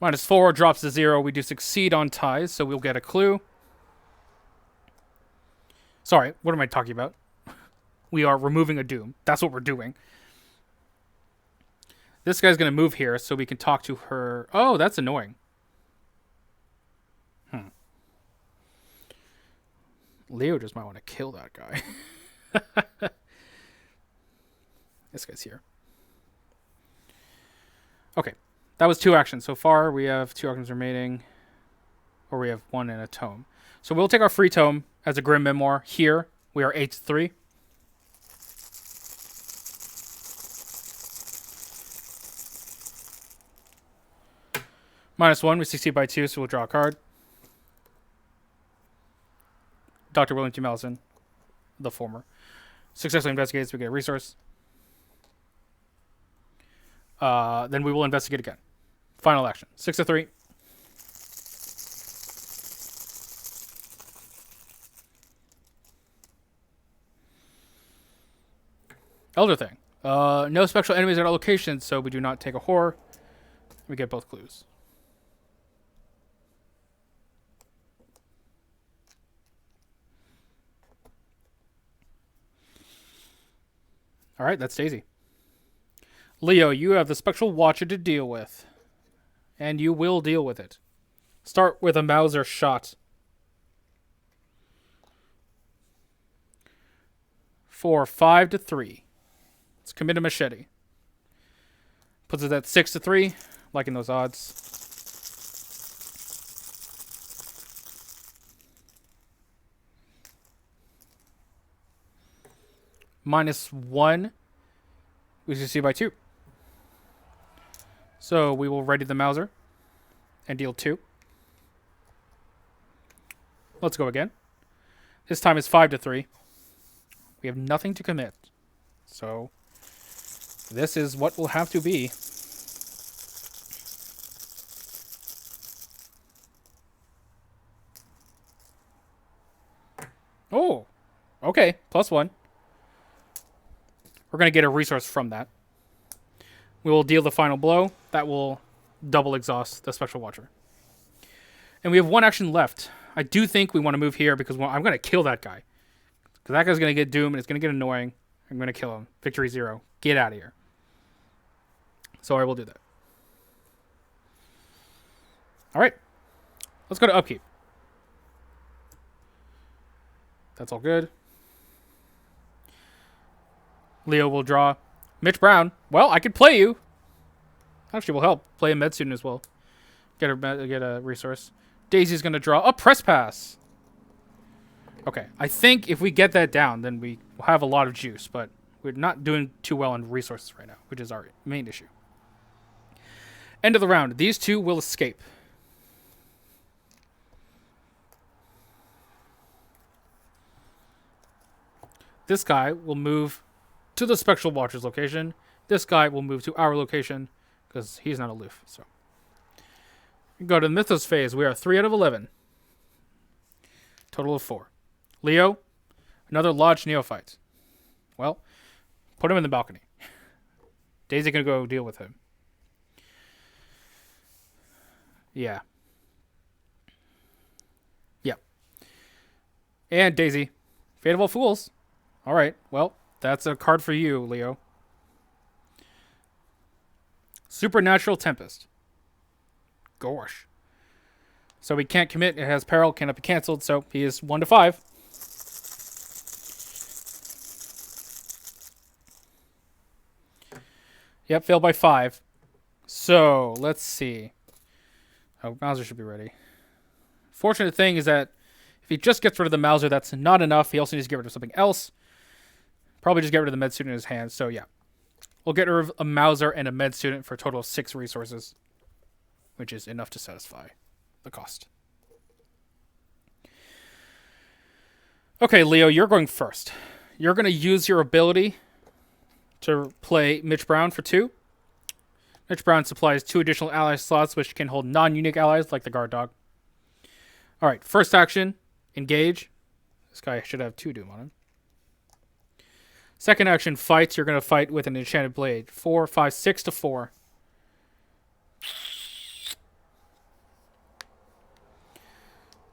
-4 drops to 0. We do succeed on ties, so we'll get a clue. Sorry, what am I talking about? We are removing a Doom. That's what we're doing. This guy's going to move here so we can talk to her. Oh, that's annoying. Leo just might want to kill that guy. This guy's here. Okay. That was 2 actions. So far, we have 2 actions remaining. Or we have 1 and a tome. So we'll take our free tome as a Grim Memoir. Here, we are 8-3. -1, we succeed by 2, so we'll draw a card. Dr. William T. Mallison, the former. Successfully investigates, we get a resource. Then we will investigate again. Final action. 6-3. Elder Thing. No special enemies at our location, so we do not take a horror. We get both clues. Alright, that's Daisy. Leo, you have the Spectral Watcher to deal with. And you will deal with it. Start with a Mauser shot. For 5-3. Let's commit a machete. Puts us at 6-3. Liking those odds. -1. We succeed by 2. So we will ready the Mauser and deal 2. Let's go again. This time is 5-3. We have nothing to commit. So this is what will have to be. Okay, +1. We're going to get a resource from that. We will deal the final blow. That will double exhaust the Spectral Watcher. And we have 1 action left. I do think we want to move here because I'm going to kill that guy. Because that guy's going to get Doom and it's going to get annoying. I'm going to kill him. Victory 0. Get out of here. So I will do that. Alright. Let's go to upkeep. That's all good. Leo will draw. Mitch Brown. Well, I could play you. Actually, will help. Play a med student as well. Get a resource. Daisy's going to draw a press pass. Okay. I think if we get that down, then we will have a lot of juice. But we're not doing too well on resources right now, which is our main issue. End of the round. These two will escape. This guy will move to the Spectral Watcher's location. This guy will move to our location because he's not aloof. So, we go to the Mythos phase. We are 3 out of 11. Total of 4. Leo, another Lodge Neophyte. Well, put him in the balcony. Daisy gonna go deal with him. Yeah. Yep. And Daisy, Fate of All Fools. All right. Well, that's a card for you, Leo. Supernatural Tempest. Gosh. So he can't commit. It has peril. Cannot be canceled. So he is 1 to 5. Yep, failed by 5. So let's see. Oh, Mauser should be ready. Fortunate thing is that if he just gets rid of the Mauser, that's not enough. He also needs to get rid of something else. Probably just get rid of the med student in his hand. So yeah, we'll get rid of a Mauser and a med student for a total of 6 resources, which is enough to satisfy the cost. Okay, Leo, you're going first. You're going to use your ability to play Mitch Brown for 2. Mitch Brown supplies 2 additional ally slots, which can hold non-unique allies like the guard dog. All right, first action, engage. This guy should have 2 Doom on him. Second action, fights. You're going to fight with an enchanted blade. 4, 5, 6 to 4.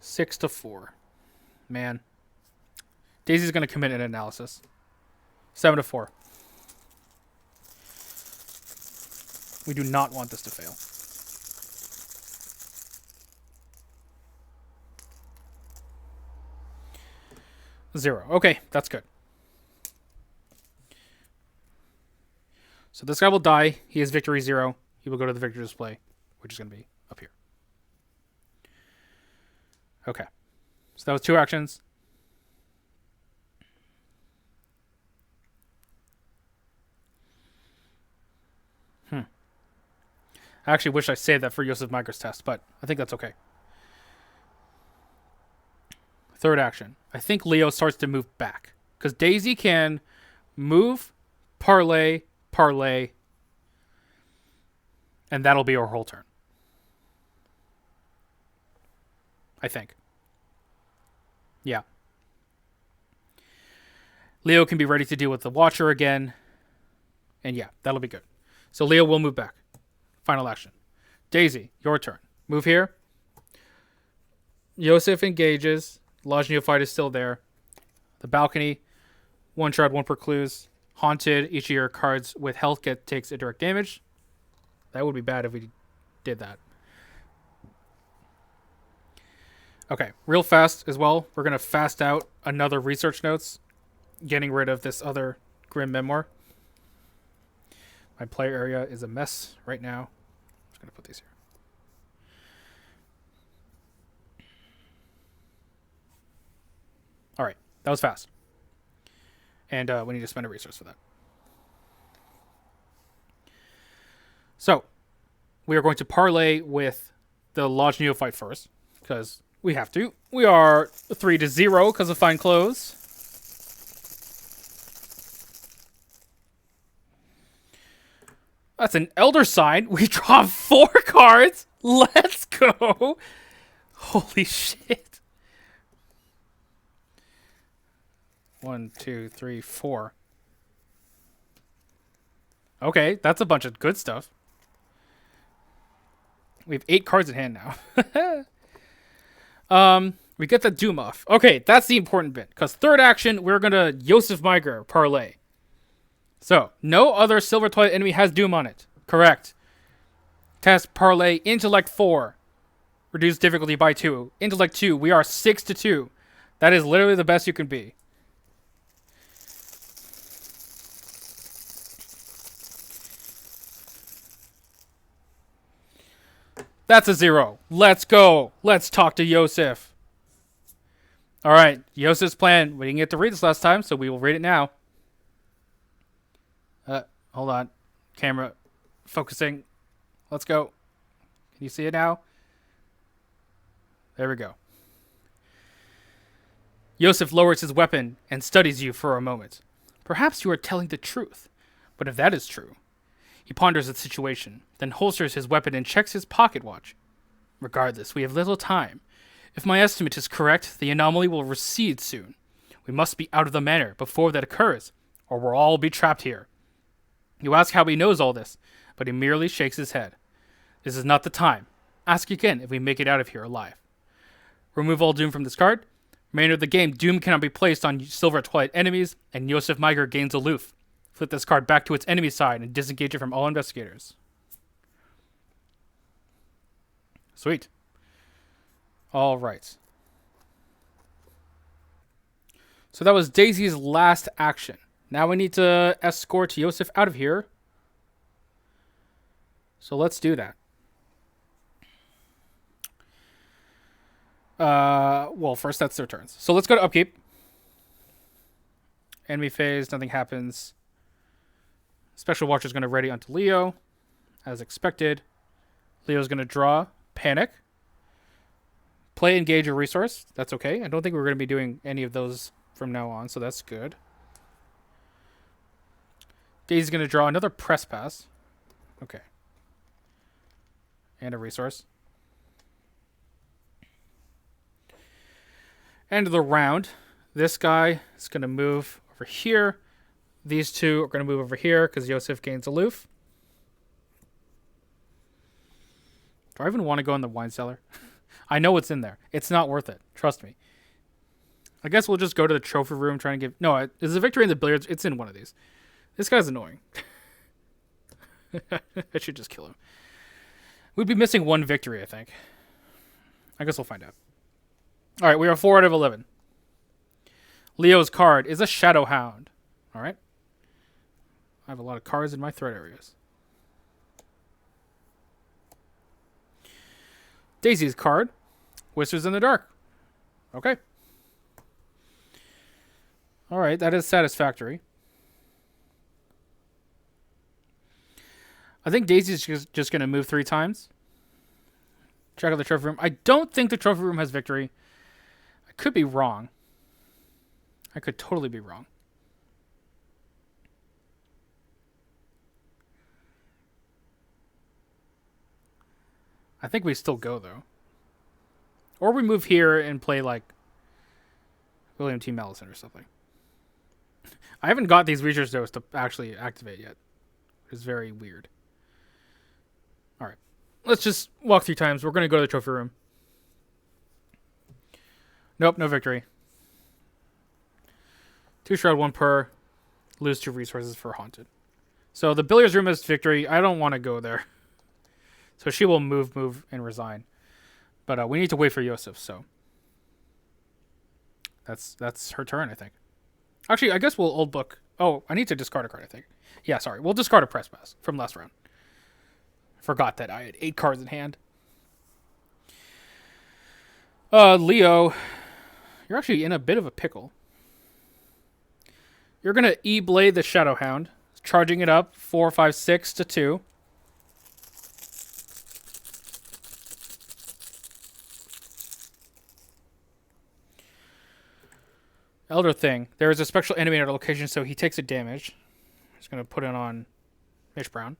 Six to 4. Man. Daisy's going to commit an analysis. 7 to 4. We do not want this to fail. Zero. Okay, that's good. So this guy will die. He has victory 0. He will go to the victory display, which is going to be up here. Okay. So that was 2 actions. I actually wish I saved that for Josef Migra's test, but I think that's okay. Third action. I think Leo starts to move back. Because Daisy can move, parlay, and that'll be our whole turn. I think. Yeah. Leo can be ready to deal with the Watcher again. And yeah, that'll be good. So Leo will move back. Final action. Daisy, your turn. Move here. Josef engages. Lodge Neophyte is still there. The balcony. 1 shard, 1 precludes. Haunted. Each of your cards with health takes indirect damage. That would be bad if we did that. Okay, real fast as well. We're going to fast out another research notes. Getting rid of this other Grim Memoir. My player area is a mess right now. I'm just going to put these here. All right, that was fast. And we need to spend a resource for that. So, we are going to parlay with the Lodge Neophyte first, because we have to. We are 3 to 0 because of Fine Clothes. That's an Elder Sign. We draw 4 cards. Let's go. Holy shit. 1, 2, 3, 4. Okay, that's a bunch of good stuff. We have 8 cards in hand now. We get the Doom off. Okay, that's the important bit. Because third action, we're going to Josef Miger parlay. So, no other Silver Twilight enemy has Doom on it. Correct. Test parlay Intellect 4. Reduce difficulty by 2. Intellect 2, we are 6-2. That is literally the best you can be. That's a 0. Let's go. Let's talk to Josef. Alright, Josef's plan. We didn't get to read this last time, so we will read it now. Hold on. Camera focusing. Let's go. Can you see it now? There we go. Josef lowers his weapon and studies you for a moment. Perhaps you are telling the truth, but if that is true... He ponders the situation, then holsters his weapon and checks his pocket watch. Regardless, we have little time. If my estimate is correct, the anomaly will recede soon. We must be out of the manor before that occurs, or we'll all be trapped here. You ask how he knows all this, but he merely shakes his head. This is not the time. Ask again if we make it out of here alive. Remove all Doom from this card. Remainder of the game, Doom cannot be placed on Silver Twilight enemies, and Josef Miger gains aloof. Flip this card back to its enemy side and disengage it from all investigators. Sweet. All right. So that was Daisy's last action. Now we need to escort Josef out of here. So let's do that. Well, first that's their turns. So let's go to upkeep. Enemy phase, nothing happens. Special Watcher is going to ready onto Leo, as expected. Leo's going to draw, panic, play, engage a resource. That's okay. I don't think we're going to be doing any of those from now on, so that's good. Daisy's going to draw another press pass. Okay. And a resource. End of the round. This guy is going to move over here. These two are going to move over here because Josef gains aloof. Do I even want to go in the wine cellar? I know what's in there. It's not worth it. Trust me. I guess we'll just go to the trophy room trying to give... No, is the victory in the billiards? It's in one of these. This guy's annoying. I should just kill him. We'd be missing one victory, I think. I guess we'll find out. All right, we are 4 out of 11. Leo's card is a Shadow Hound. All right. I have a lot of cards in my threat areas. Daisy's card, Whispers in the Dark. Okay. All right, that is satisfactory. I think Daisy's just going to move 3 times. Check out the trophy room. I don't think the trophy room has victory. I could be wrong. I could totally be wrong. I think we still go, though. Or we move here and play, like, William T. Mellison or something. I haven't got these research notes to actually activate yet. It's very weird. Alright. Let's just walk 3 times. We're going to go to the trophy room. Nope, no victory. 2 shroud, 1 per. Lose 2 resources for haunted. So the billiards room is victory. I don't want to go there. So she will move, and resign. But we need to wait for Josef, so. That's her turn, I think. Actually, I guess we'll old book. Oh, I need to discard a card, I think. Yeah, sorry. We'll discard a press pass from last round. Forgot that I had 8 cards in hand. Leo, you're actually in a bit of a pickle. You're going to E-Blade the Shadow Hound, charging it up 4, 5, 6 to 2. Elder Thing. There is a special enemy at our location, so he takes a damage. Just going to put it on Mitch Brown.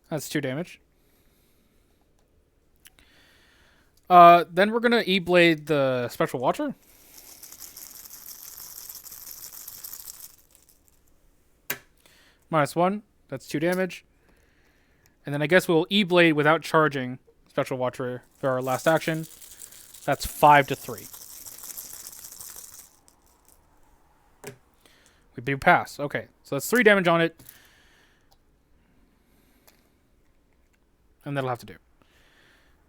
That's 2 damage. Then we're going to E-Blade the Special Watcher. -1. That's 2 damage. And then I guess we'll E-Blade without charging Special Watcher for our last action. That's 5 to 3. We do pass. Okay, so that's 3 damage on it. And that'll have to do.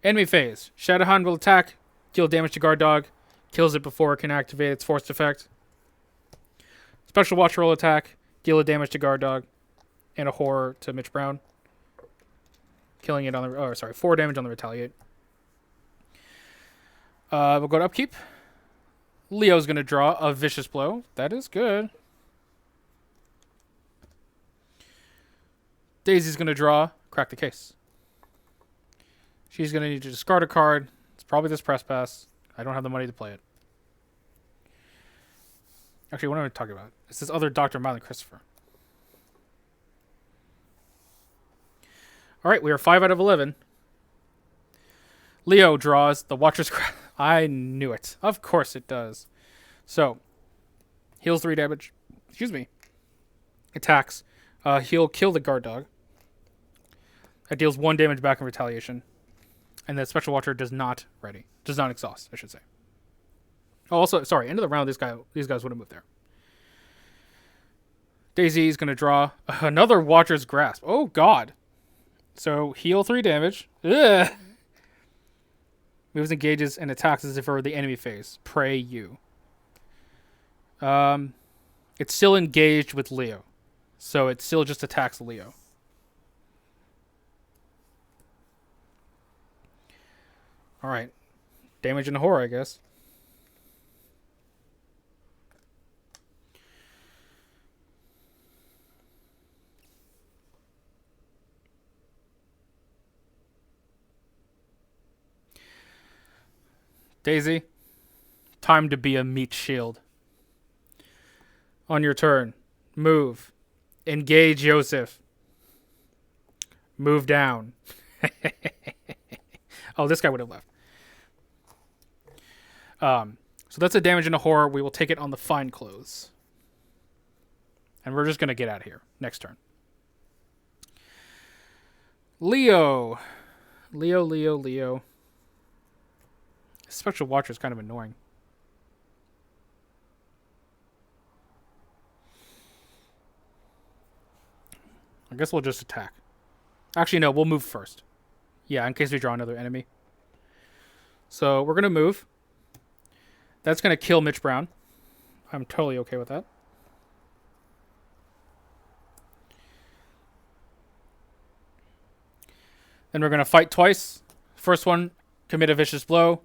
Enemy phase. Shadowhound will attack, deal damage to guard dog, kills it before it can activate its forced effect. Special Watcher will attack, deal a damage to guard dog, and a horror to Mitch Brown. Killing it on the... Oh, sorry. 4 damage on the retaliate. We'll go to upkeep. Leo's going to draw a vicious blow. That is good. Daisy's going to draw crack the case. She's going to need to discard a card. It's probably this press pass. I don't have the money to play it. Actually, what am I talking about? It's this other Dr. Miley Christopher. All right, we are 5 out of 11. Leo draws the Watcher's Crash. I knew it. Of course it does. So, heals 3 damage. Excuse me. Attacks. He'll kill the guard dog. That deals 1 damage back in retaliation. And the Special Watcher does not exhaust, I should say. Oh, also, sorry, end of the round, these guys would have moved there. Daisy is going to draw another Watcher's Grasp. Oh, God. So, heal 3 damage. Ugh. Moves, engages, and attacks as if it were the enemy phase. Pray you. It's still engaged with Leo. So, it still just attacks Leo. Alright. Damage and horror, I guess. Daisy, time to be a meat shield. On your turn, move. Engage Josef. Move down. Oh, this guy would have left. So that's a damage and a horror. We will take it on the fine clothes. And we're just going to get out of here. Next turn. Leo. Leo. Special Watcher is kind of annoying. I guess we'll just attack. Actually, no, we'll move first. Yeah, in case we draw another enemy. So we're going to move. That's going to kill Mitch Brown. I'm totally okay with that. Then we're going to fight twice. First one, commit a vicious blow.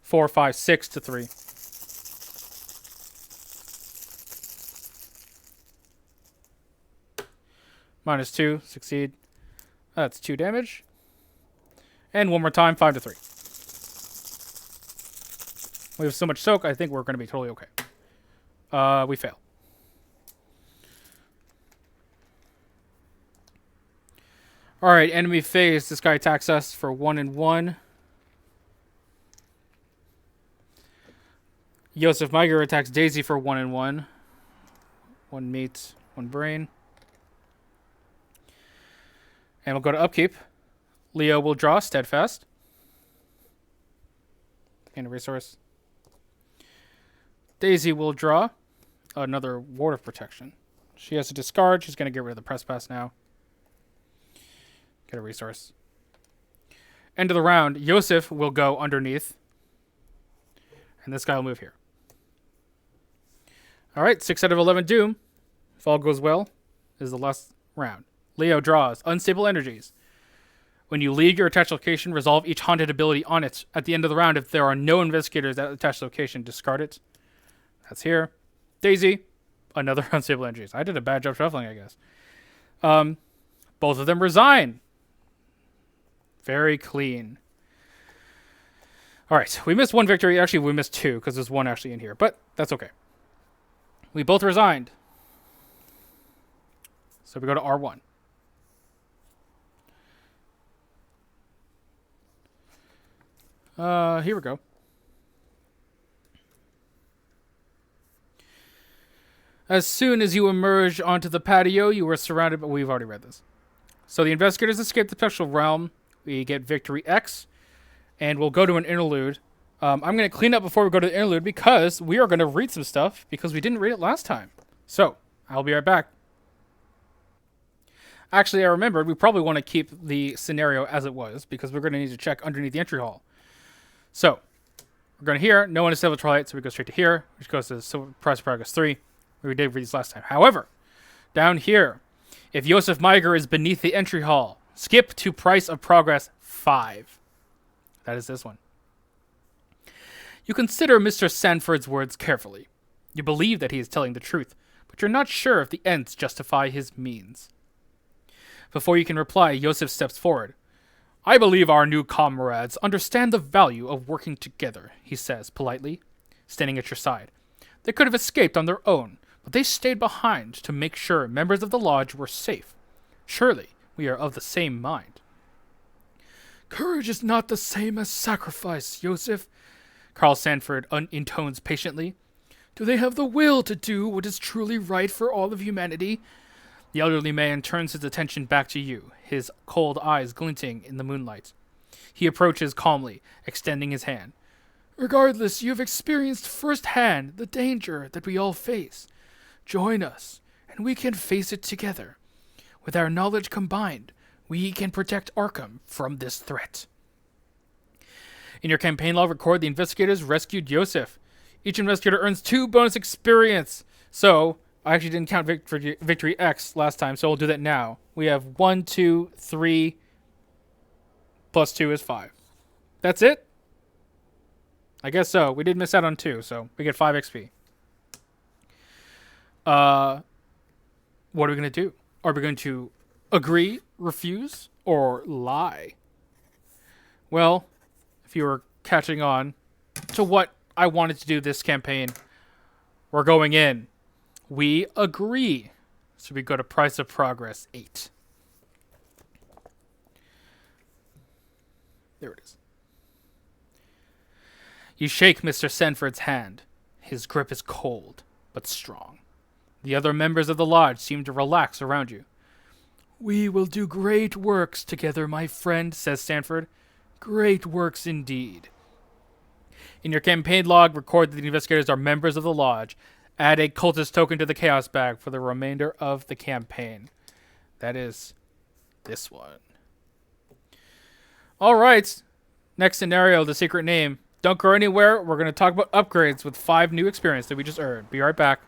4, 5, 6 to 3. -2, succeed. That's 2 damage. And one more time, 5 to 3. We have so much soak, I think we're going to be totally okay. We fail. Alright, enemy phase. This guy attacks us for 1 and 1. Josef Meiger attacks Daisy for 1 and 1. 1 meat, 1 brain. And we'll go to upkeep. Leo will draw Steadfast. And a resource. Daisy will draw another Ward of Protection. She has to discard. She's going to get rid of the press pass now. Get a resource. End of the round. Josef will go underneath. And this guy will move here. Alright, 6 out of 11 Doom. If all goes well, is the last round. Leo draws Unstable Energies. When you leave your attached location, resolve each haunted ability on it. At the end of the round, if there are no investigators at the attached location, discard it. That's here. Daisy, another Unstable Energies. I did a bad job shuffling, I guess. Both of them resign. Very clean. Alright, we missed 1 victory. Actually, we missed 2 because there's 1 actually in here. But that's okay. We both resigned. So we go to R1. Here we go. As soon as you emerge onto the patio, you are surrounded by... We've already read this. So the investigators escape the special realm. We get Victory X. And we'll go to an interlude. I'm going to clean up before we go to the interlude because we are going to read some stuff because we didn't read it last time. So, I'll be right back. Actually, I remembered we probably want to keep the scenario as it was because we're going to need to check underneath the entry hall. So, we're going to here. No one is Civil Twilight, so we go straight to here, which goes to Price of Progress 3. We did read this last time. However, down here, if Josef Meiger is beneath the entry hall, skip to Price of Progress 5. That is this one. You consider Mr. Sanford's words carefully. You believe that he is telling the truth, but you're not sure if the ends justify his means. Before you can reply, Josef steps forward. I believe our new comrades understand the value of working together, he says politely, standing at your side. They could have escaped on their own, but they stayed behind to make sure members of the lodge were safe. Surely we are of the same mind. Courage is not the same as sacrifice, Josef, Carl Sanford intones patiently. Do they have the will to do what is truly right for all of humanity? The elderly man turns his attention back to you, his cold eyes glinting in the moonlight. He approaches calmly, extending his hand. Regardless, you have experienced firsthand the danger that we all face. Join us, and we can face it together. With our knowledge combined, we can protect Arkham from this threat. In your campaign log, record the investigators rescued Josef. Each investigator earns 2 bonus experience. So, I actually didn't count Victory X last time, so we'll do that now. We have 1, 2, 3, plus 2 is 5. That's it? I guess so. We did miss out on 2, so we get 5 XP. What are we going to do? Are we going to agree, refuse, or lie? Well, if you were catching on to what I wanted to do this campaign, we're going in. We agree. So we go to Price of Progress 8. There it is. You shake Mr. Sanford's hand. His grip is cold, but strong. The other members of the lodge seem to relax around you. We will do great works together, my friend, says Sanford. Great works indeed. In your campaign log, record that the investigators are members of the lodge. Add a cultist token to the chaos bag for the remainder of the campaign. That is this one. All right. Next scenario, the secret name. Don't go anywhere. We're going to talk about upgrades with 5 new experience that we just earned. Be right back.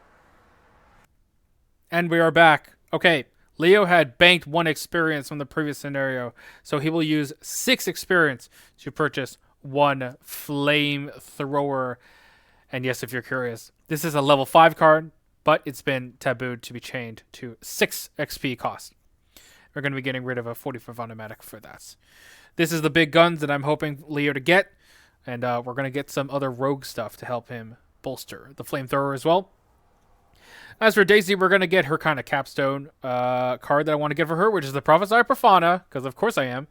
And we are back. Okay. Leo had banked 1 experience from the previous scenario, so he will use 6 experience to purchase 1 flamethrower. And yes, if you're curious, this is a level 5 card, but it's been tabooed to be chained to 6 XP cost. We're going to be getting rid of a 45 automatic for that. This is the big guns that I'm hoping Leo to get, and we're going to get some other rogue stuff to help him bolster the flamethrower as well. As for Daisy, we're going to get her kind of capstone card that I want to get for her, which is the Prophesy Profana, because of course I am.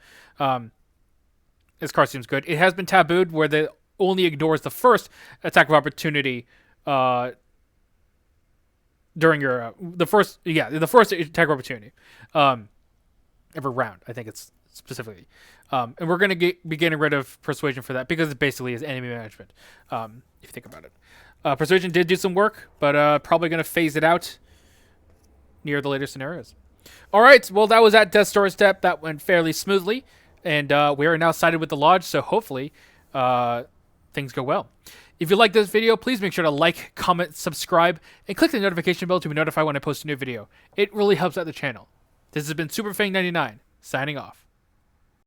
This card seems good. It has been tabooed where it only ignores the first attack of opportunity during your the first attack of opportunity every round. I think it's specifically, and we're going to be getting rid of Persuasion for that because it basically is enemy management. If you think about it. Persuasion did do some work, but probably going to phase it out near the later scenarios. All right, well, that was at Death's Doorstep. That went fairly smoothly, and we are now sided with the Lodge, so hopefully things go well. If you like this video, please make sure to like, comment, subscribe, and click the notification bell to be notified when I post a new video. It really helps out the channel. This has been SuperFang99, signing off.